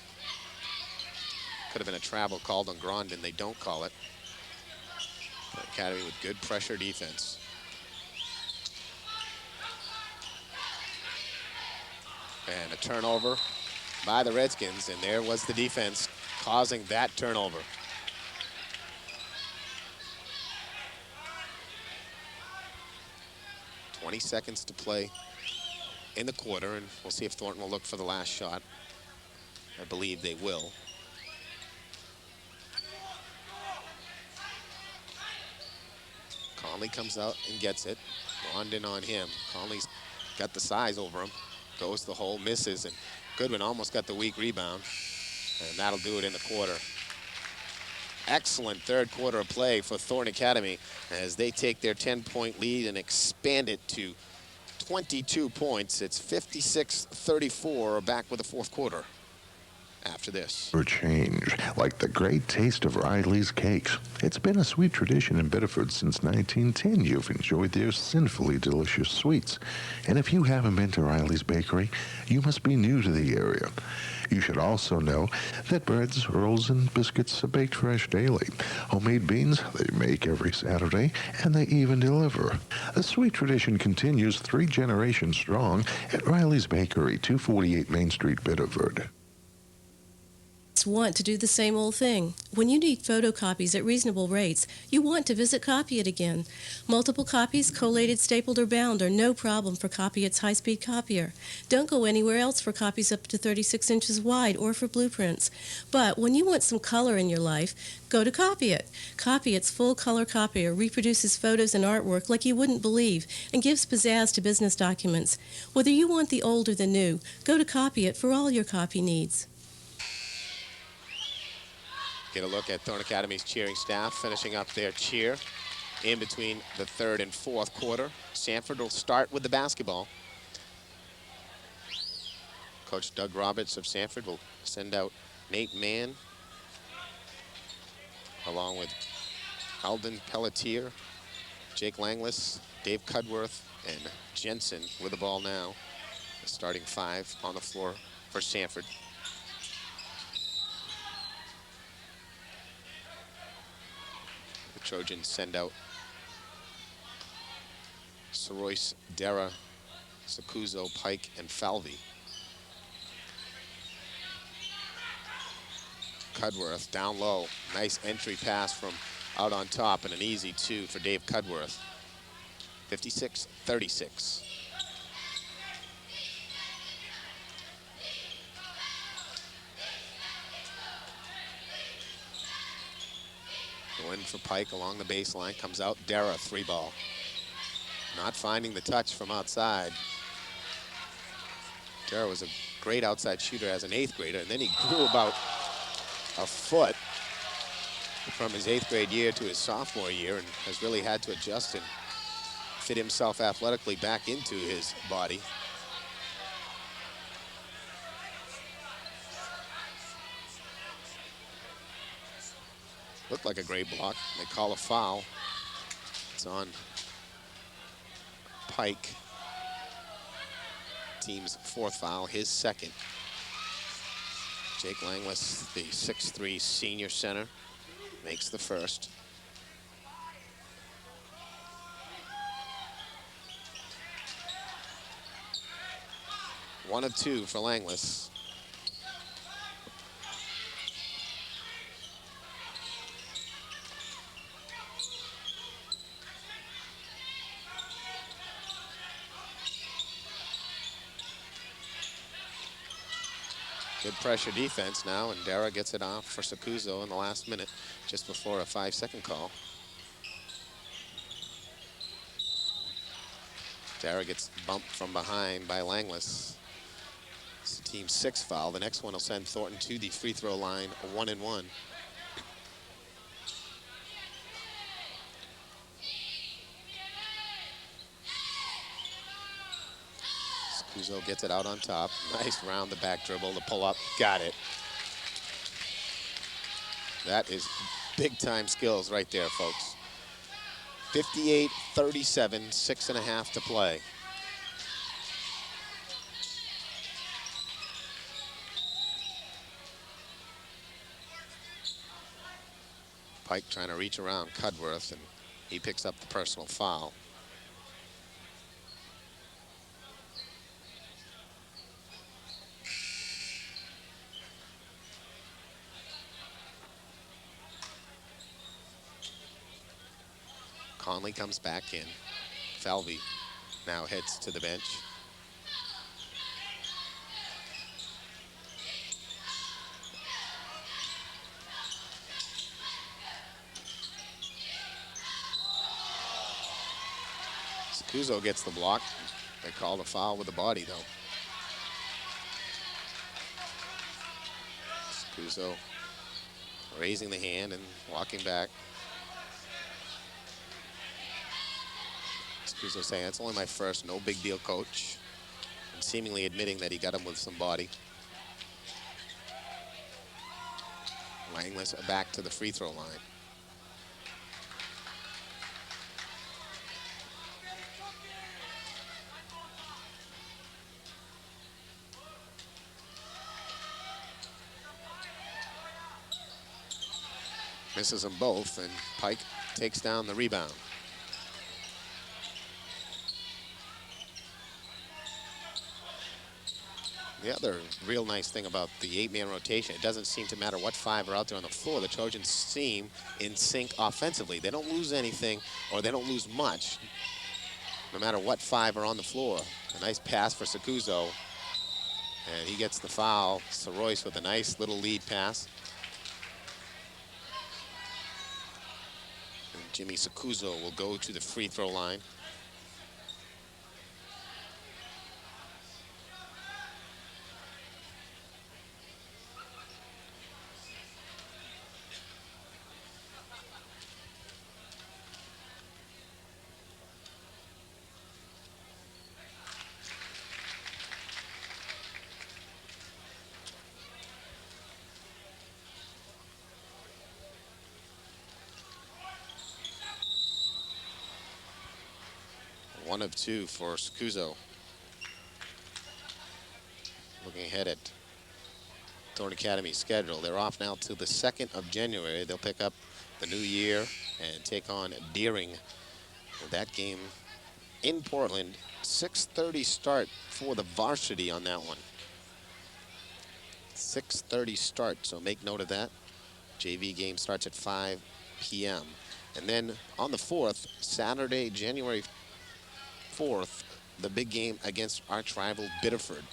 Could have been a travel called on Grondin. They don't call it. Academy with good pressure defense. And a turnover by the Redskins, and there was the defense causing that turnover. .20 seconds to play in the quarter, and we'll see if Thornton will look for the last shot. I believe they will. Conley comes out and gets it. Grondin on him. Conley's got the size over him. Goes to the hole, misses, and Goodwin almost got the weak rebound, and that'll do it in the quarter. Excellent third quarter of play for Thornton Academy as they take their 10-point lead and expand it to 22 points. It's 56-34, back with the fourth quarter after this. For change, like the great taste of Riley's cakes. It's been a sweet tradition in Biddeford since 1910. You've enjoyed their sinfully delicious sweets. And if you haven't been to Riley's Bakery, you must be new to the area. You should also know that breads, rolls, and biscuits are baked fresh daily. Homemade beans they make every Saturday, and they even deliver. The sweet tradition continues 3 generations strong at Riley's Bakery, 248 Main Street, Biddeford. Want to do the same old thing. When you need photocopies at reasonable rates, you want to visit Copy It again. Multiple copies, collated, stapled, or bound are no problem for Copy It's high-speed copier. Don't go anywhere else for copies up to 36 inches wide or for blueprints. But when you want some color in your life, go to Copy It. Copy It's full-color copier reproduces photos and artwork like you wouldn't believe and gives pizzazz to business documents. Whether you want the old or the new, go to Copy It for all your copy needs. Get a look at Thornton Academy's cheering staff finishing up their cheer in between the third and fourth quarter. Sanford will start with the basketball. Coach Doug Roberts of Sanford will send out Nate Mann along with Alden Pelletier, Jake Langlis, Dave Cudworth, and Jensen with the ball now. The starting 5 on the floor for Sanford. Trojans send out Sorois, Dera, Sakuzo, Pike, and Falvey. Cudworth down low. Nice entry pass from out on top and an easy 2 for Dave Cudworth. 56-36. Going for Pike along the baseline, comes out, Dara, 3-ball. Not finding the touch from outside. Dara was a great outside shooter as an 8th grader, and then he grew about a foot from his 8th grade year to his sophomore year and has really had to adjust and fit himself athletically back into his body. Looked like a great block. They call a foul. It's on Pike. Team's 4th foul, his 2nd. Jake Langlis, the 6'3" senior center, makes the first. One of 2 for Langlis. Good pressure defense now, and Dara gets it off for Sakuzo in the last minute, just before a 5-second call. Dara gets bumped from behind by Langlis. It's the team's 6th foul. The next one will send Thornton to the free throw line, 1-1. Sakuzo gets it out on top. Nice round the back dribble, the pull up, got it. That is big time skills right there, folks. 58-37, 6.5 to play. Pike trying to reach around Cudworth, and he picks up the personal foul. Conley comes back in. Falvey now heads to the bench. Sakuzo gets the block. They call the foul with the body, though. Sakuzo raising the hand and walking back. Sakuzo saying, it's only my first, no big deal, coach. And seemingly admitting that he got him with some body. Langlis back to the free throw line. Misses them both, and Pike takes down the rebound. The other real nice thing about the 8-man rotation, it doesn't seem to matter what 5 are out there on the floor. The Trojans seem in sync offensively. They don't lose anything, or they don't lose much, no matter what 5 are on the floor. A nice pass for Sakuzo, and he gets the foul. Soroyce with a nice little lead pass. And Jimmy Sakuzo will go to the free throw line. One of 2 for Sakuzo. Looking ahead at Thorn Academy's schedule. They're off now till the 2nd of January. They'll pick up the new year and take on Deering. That game in Portland, 6:30 start for the varsity on that one. 6:30 start, so make note of that. JV game starts at 5 p.m. And then on the 4th, Saturday, January 4th, the big game against arch rival Biddeford.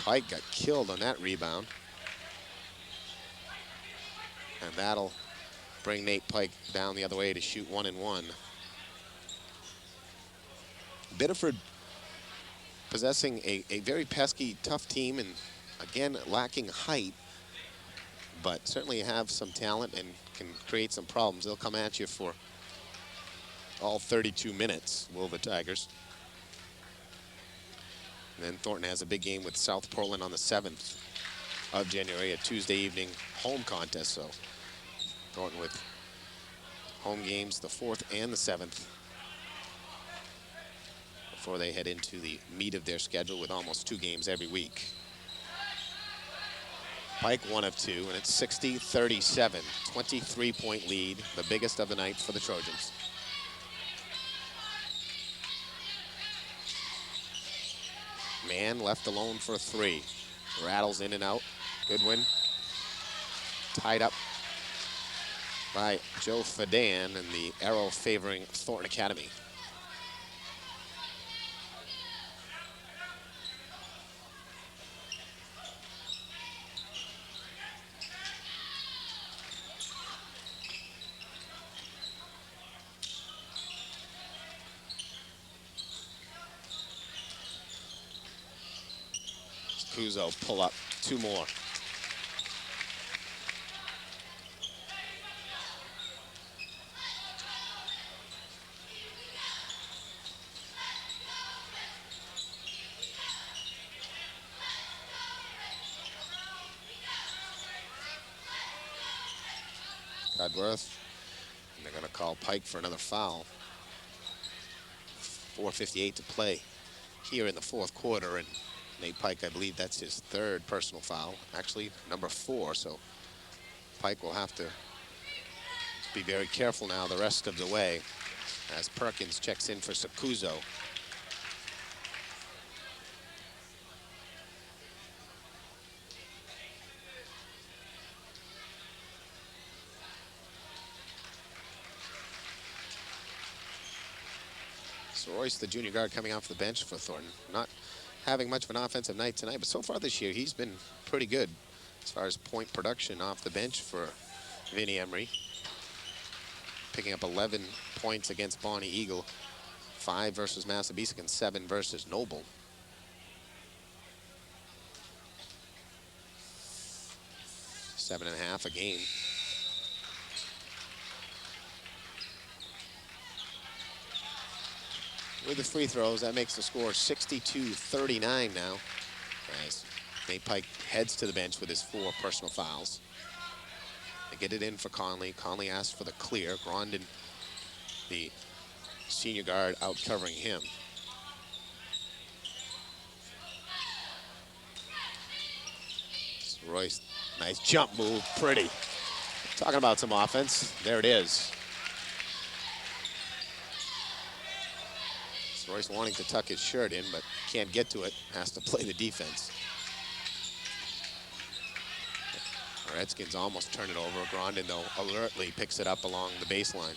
Pike got killed on that rebound. And that'll bring Nate Pike down the other way to shoot 1-1. Biddeford possessing a very pesky, tough team, and again, lacking height. but certainly have some talent and can create some problems. They'll come at you for all 32 minutes, will the Tigers. And then Thornton has a big game with South Portland on the 7th of January, a Tuesday evening home contest. So Thornton with home games the 4th and the 7th before they head into the meat of their schedule with almost 2 games every week. Pike 1 of 2, and it's 60-37, 23-point lead, the biggest of the night for the Trojans. Mann left alone for 3. Rattles in and out. Goodwin tied up by Joe Fadan, and the arrow favoring Thornton Academy. Kuzo pull up 2 more. Cudworth, and they're going to call Pike for another foul. 4:58 to play here in the 4th quarter, and Nate Pike, I believe that's his 3rd personal foul, actually number 4, so Pike will have to be very careful now the rest of the way as Perkins checks in for Sakuzo. So Royce, the junior guard, coming off the bench for Thornton. Not having much of an offensive night tonight, but so far this year he's been pretty good as far as point production off the bench for Vinny Emery. Picking up 11 points against Bonnie Eagle, 5 versus Massabesic and 7 versus Noble. Seven and a half a game. With the free throws, that makes the score 62-39 now, as Nate Pike heads to the bench with his 4 personal fouls. They get it in for Conley. Conley asks for the clear. Grondin, the senior guard, out covering him. So Royce, nice jump move, pretty. Talking about some offense, there it is. Royce wanting to tuck his shirt in, but can't get to it, has to play the defense. Redskins almost turn it over. Grondin, though, alertly picks it up along the baseline.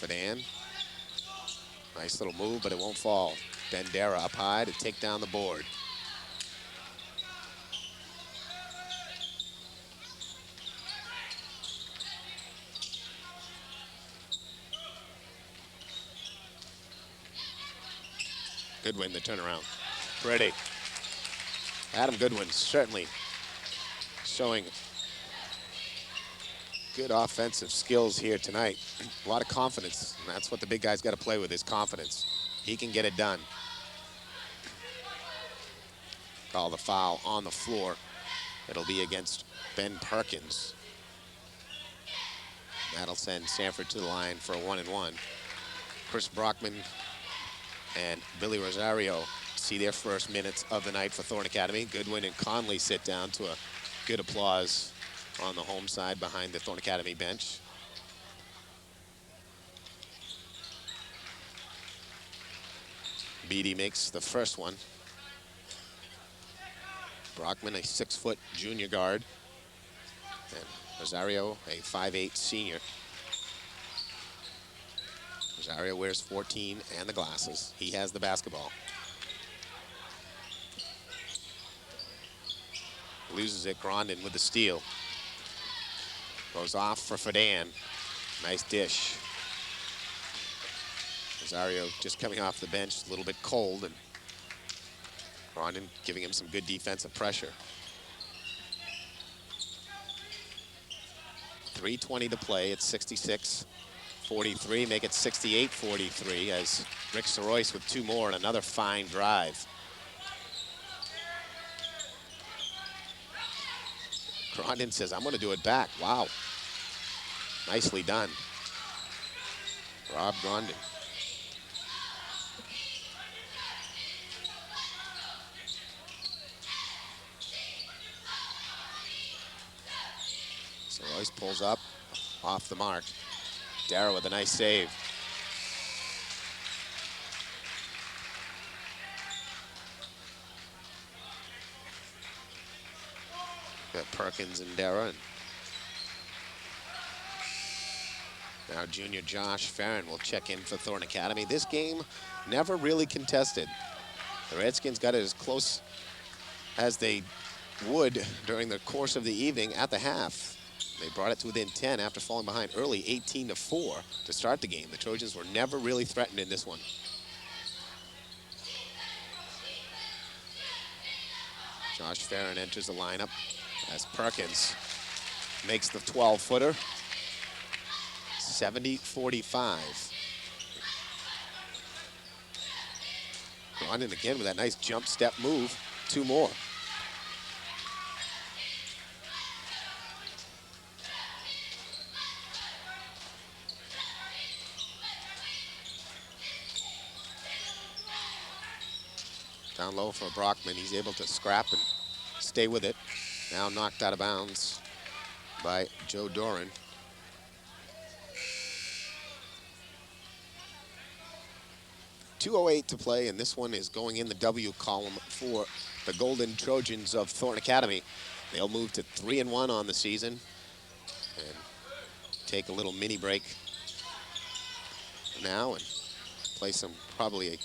Fadan, nice little move, but it won't fall. Bendera up high to take down the board. Goodwin, the turnaround. Pretty. Adam Goodwin certainly showing good offensive skills here tonight. A lot of confidence, and that's what the big guy's got to play with, is confidence. He can get it done. Call the foul on the floor. It'll be against Ben Perkins. That'll send Sanford to the line for a 1-and-1. Chris Brockman and Billy Rosario see their first minutes of the night for Thornton Academy. Goodwin and Conley sit down to a good applause on the home side behind the Thornton Academy bench. Beatty makes the first one. Brockman, a 6-foot junior guard, and Rosario, a 5'8" senior. Rosario wears 14 and the glasses. He has the basketball. Loses it. Grondin with the steal. Goes off for Fadan. Nice dish. Rosario just coming off the bench, a little bit cold, and Rondon giving him some good defensive pressure. 3:20 to play. It's 66-43. Make it 68-43 as Rick Soroyce with 2 more and another fine drive. Grondin says, I'm going to do it back. Wow. Nicely done. Rob Grondin. Soroyce pulls up off the mark. Dara with a nice save. Got Perkins and Dara. And now junior Josh Farron will check in for Thorne Academy. This game never really contested. The Redskins got it as close as they would during the course of the evening at the half. They brought it to within 10 after falling behind early, 18-4 to start the game. The Trojans were never really threatened in this one. Josh Farron enters the lineup as Perkins makes the 12-footer. 70-45. Grondin again with that nice jump step move. 2 more. Down low for Brockman. He's able to scrap and stay with it. Now knocked out of bounds by Joe Doran. .208 to play, and this one is going in the W column for the Golden Trojans of Thorne Academy. They'll move to 3-1 on the season and take a little mini break now and play some probably a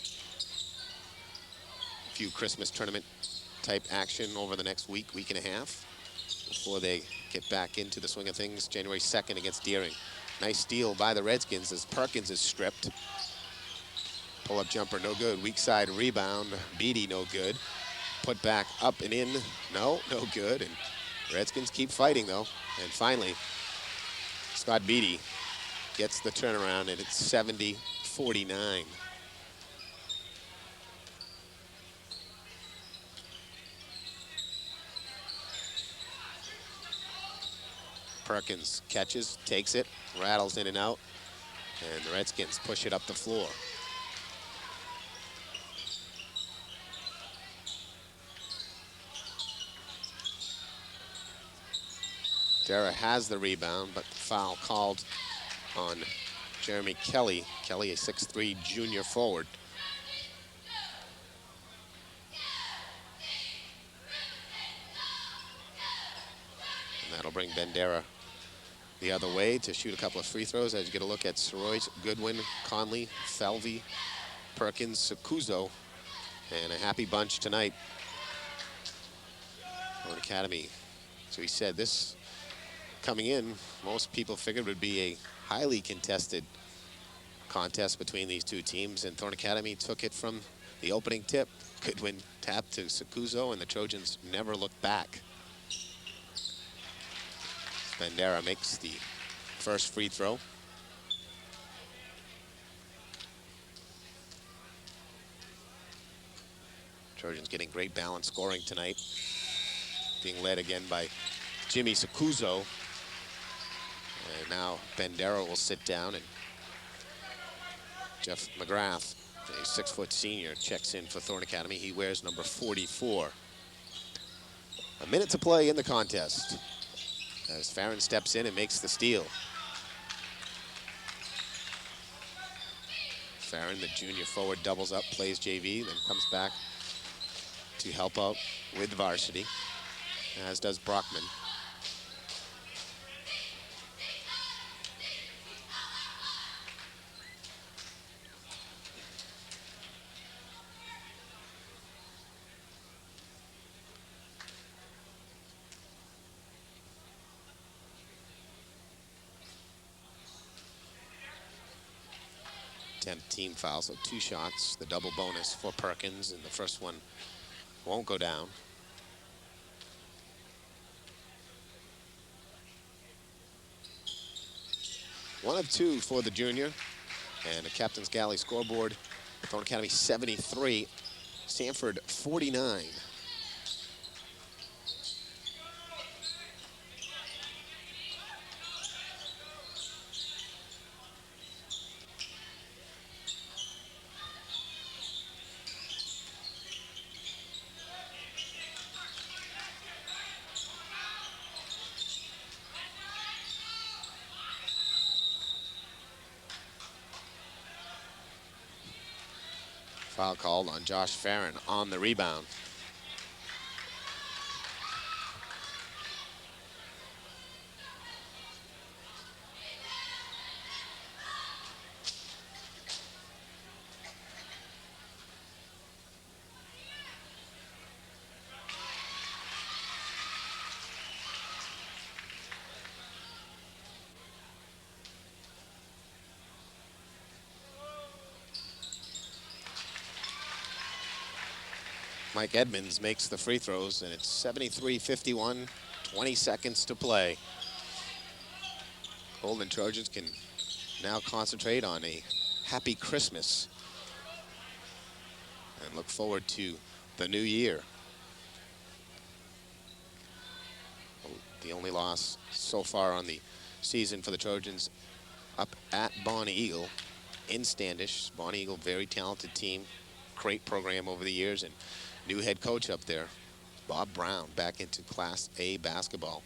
few Christmas tournament type action over the next week, week and a half before they get back into the swing of things January 2nd against Deering. Nice steal by the Redskins as Perkins is stripped. Pull-up jumper, no good. Weak side rebound, Beatty, no good. Put back up and in, no good. And Redskins keep fighting, though. And finally, Scott Beatty gets the turnaround, and it's 70-49. Perkins catches, takes it, rattles in and out, and the Redskins push it up the floor. Dara has the rebound, but foul called on Jeremy Kelly. Kelly, a 6'3" junior forward. And that'll bring Bendera the other way to shoot a couple of free throws as you get a look at Soroyce, Goodwin, Conley, Falvey, Perkins, Sakuzo, and a happy bunch tonight. Thorne Academy. So he said this coming in, most people figured would be a highly contested contest between these two teams, and Thorne Academy took it from the opening tip. Goodwin tapped to Sakuzo, and the Trojans never looked back. Bendera makes the first free throw. Trojans getting great balance scoring tonight. Being led again by Jimmy Sakuzo. And now Bendera will sit down, and Jeff McGrath, a 6-foot senior, checks in for Thorne Academy. He wears number 44. A minute to play in the contest as Farron steps in and makes the steal. Farron, the junior forward, doubles up, plays JV, then comes back to help out with varsity, as does Brockman. Team foul, so 2 shots, the double bonus for Perkins, and the first one Won't go down. One of two for the junior. And the captain's galley scoreboard, Thorne Academy 73, Sanford 49. Foul called on Josh Farron on the rebound. Mike Edmonds makes the free throws, and it's 73-51, 20 seconds to play. Golden Trojans can now concentrate on a happy Christmas and look forward to the new year. The only loss so far on the season for the Trojans up at Bonnie Eagle in Standish. Bonnie Eagle, very talented team, great program over the years, and new head coach up there, Bob Brown, back into Class A basketball.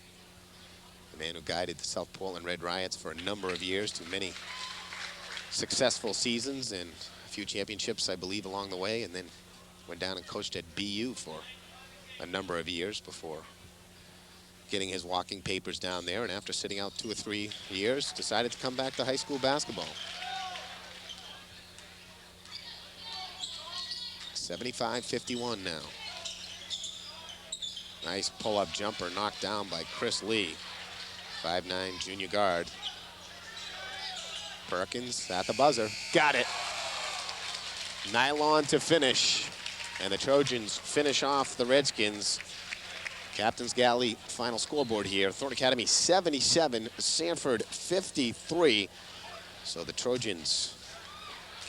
The man who guided the South Portland Red Riots for a number of years to many successful seasons and a few championships, I believe, along the way, and then went down and coached at BU for a number of years before getting his walking papers down there, and after sitting out 2 or 3 years, decided to come back to high school basketball. 75-51 now. Nice pull-up jumper knocked down by Chris Lee, 5'9" junior guard. Perkins at the buzzer. Got it. Nylon to finish. And the Trojans finish off the Redskins. Captain's Galley final scoreboard here. Thorne Academy 77, Sanford 53. So the Trojans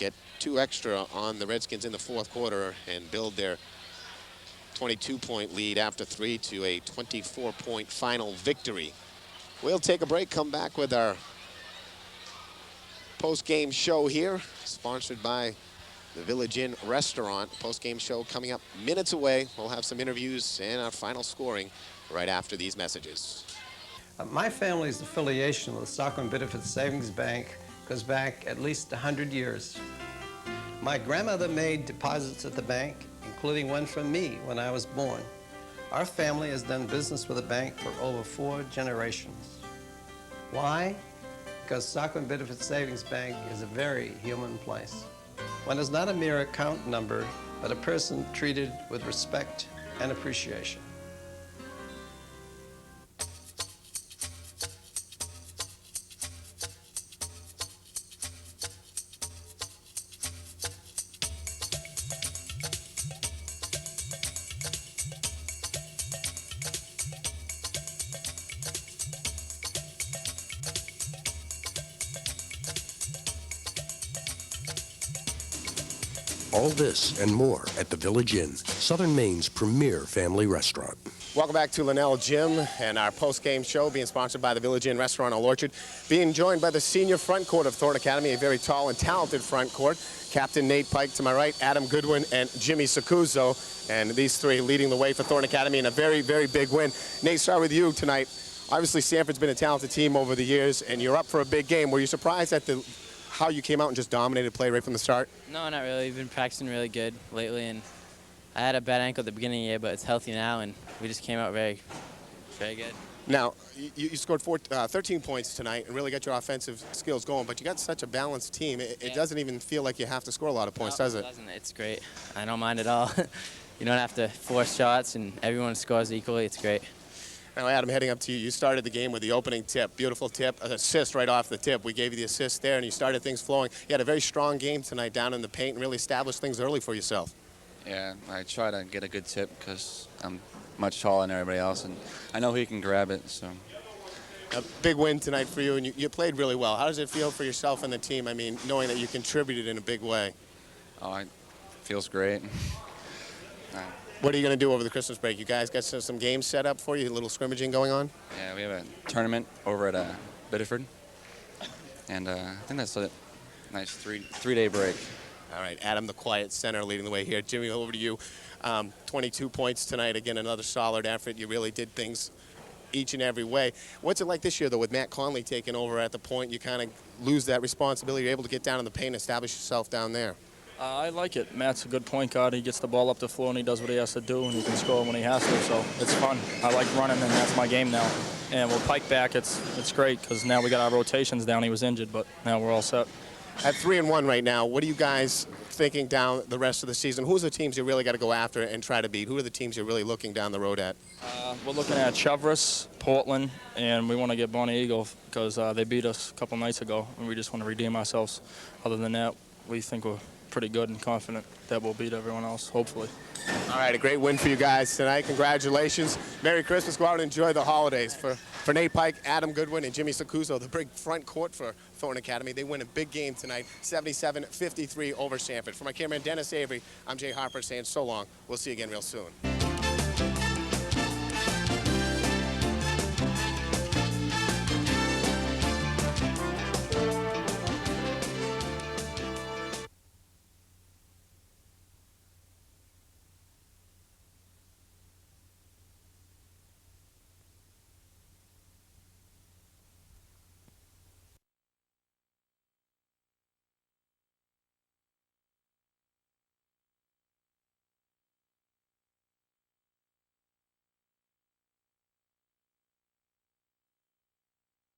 get 2 extra on the Redskins in the fourth quarter and build their 22-point lead after 3 to a 24-point final victory. We'll take a break, come back with our post-game show here, sponsored by the Village Inn Restaurant. Post-game show coming up minutes away. We'll have some interviews and our final scoring right after these messages. My family's affiliation with the Stockholm Benefit Savings Bank goes back at least 100 years. My grandmother made deposits at the bank, including one from me when I was born. Our family has done business with the bank for over 4 generations. Why? Because Stockholm Benefit Savings Bank is a very human place. One is not a mere account number, but a person treated with respect and appreciation. All this and more at the Village Inn, Southern Maine's premier family restaurant. Welcome back to Linnell Gym and our post-game show being sponsored by the Village Inn Restaurant on Orchard. Being joined by the senior front court of Thorne Academy, a very tall and talented front court. Captain Nate Pike to my right, Adam Goodwin, and Jimmy Sacuzzo. And these three leading the way for Thorne Academy in a very, very big win. Nate, start with you tonight. Obviously, Sanford's been a talented team over the years, and you're up for a big game. Were you surprised at how you came out and just dominated play right from the start? No, not really. We've been practicing really good lately, and I had a bad ankle at the beginning of the year, but it's healthy now, and we just came out very, very good. Now, you scored 13 points tonight and really got your offensive skills going, but you got such a balanced team. It doesn't even feel like you have to score a lot of points, does it? No, it doesn't. It's great. I don't mind at all. You don't have to force shots, and everyone scores equally. It's great. Now, Adam, heading up to you, you started the game with the opening tip. Beautiful tip, an assist right off the tip. We gave you the assist there, and you started things flowing. You had a very strong game tonight down in the paint and really established things early for yourself. Yeah, I try to get a good tip because I'm much taller than everybody else, and I know he can grab it. So A big win tonight for you, and you played really well. How does it feel for yourself and the team? I mean, knowing that you contributed in a big way. oh, it feels great. What are you going to do over the Christmas break? You guys got some games set up for you, a little scrimmaging going on? Yeah, we have a tournament over at Biddeford, and I think that's a nice three-day break. All right, Adam, the quiet center, leading the way here. Jimmy, over to you. 22 points tonight. Again, another solid effort. You really did things each and every way. What's it like this year, though, with Matt Conley taking over at the point? You kind of lose that responsibility. You're able to get down in the paint and establish yourself down there. I like it. Matt's a good point guard. He gets the ball up the floor and he does what he has to do, and he can score when he has to. So it's fun. I like running, and that's my game now. And with Pike back, it's great because now we got our rotations down. He was injured, but now we're all set. At 3-1 right now, what are you guys thinking down the rest of the season? Who's the teams you really got to go after and try to beat? Who are the teams you're really looking down the road at? We're looking at Chevrolet, Portland, and we want to get Bonnie Eagle because they beat us a couple nights ago, and we just want to redeem ourselves. Other than that, we think we're pretty good and confident that we'll beat everyone else, hopefully. All right, a great win for you guys tonight. Congratulations. Merry Christmas. Go out and enjoy the holidays. For Nate Pike, Adam Goodwin, and Jimmy Sacuso, the big front court for Thornton Academy. They win a big game tonight, 77-53 over Sanford. For my cameraman, Dennis Avery, I'm Jay Harper saying so long. We'll see you again real soon.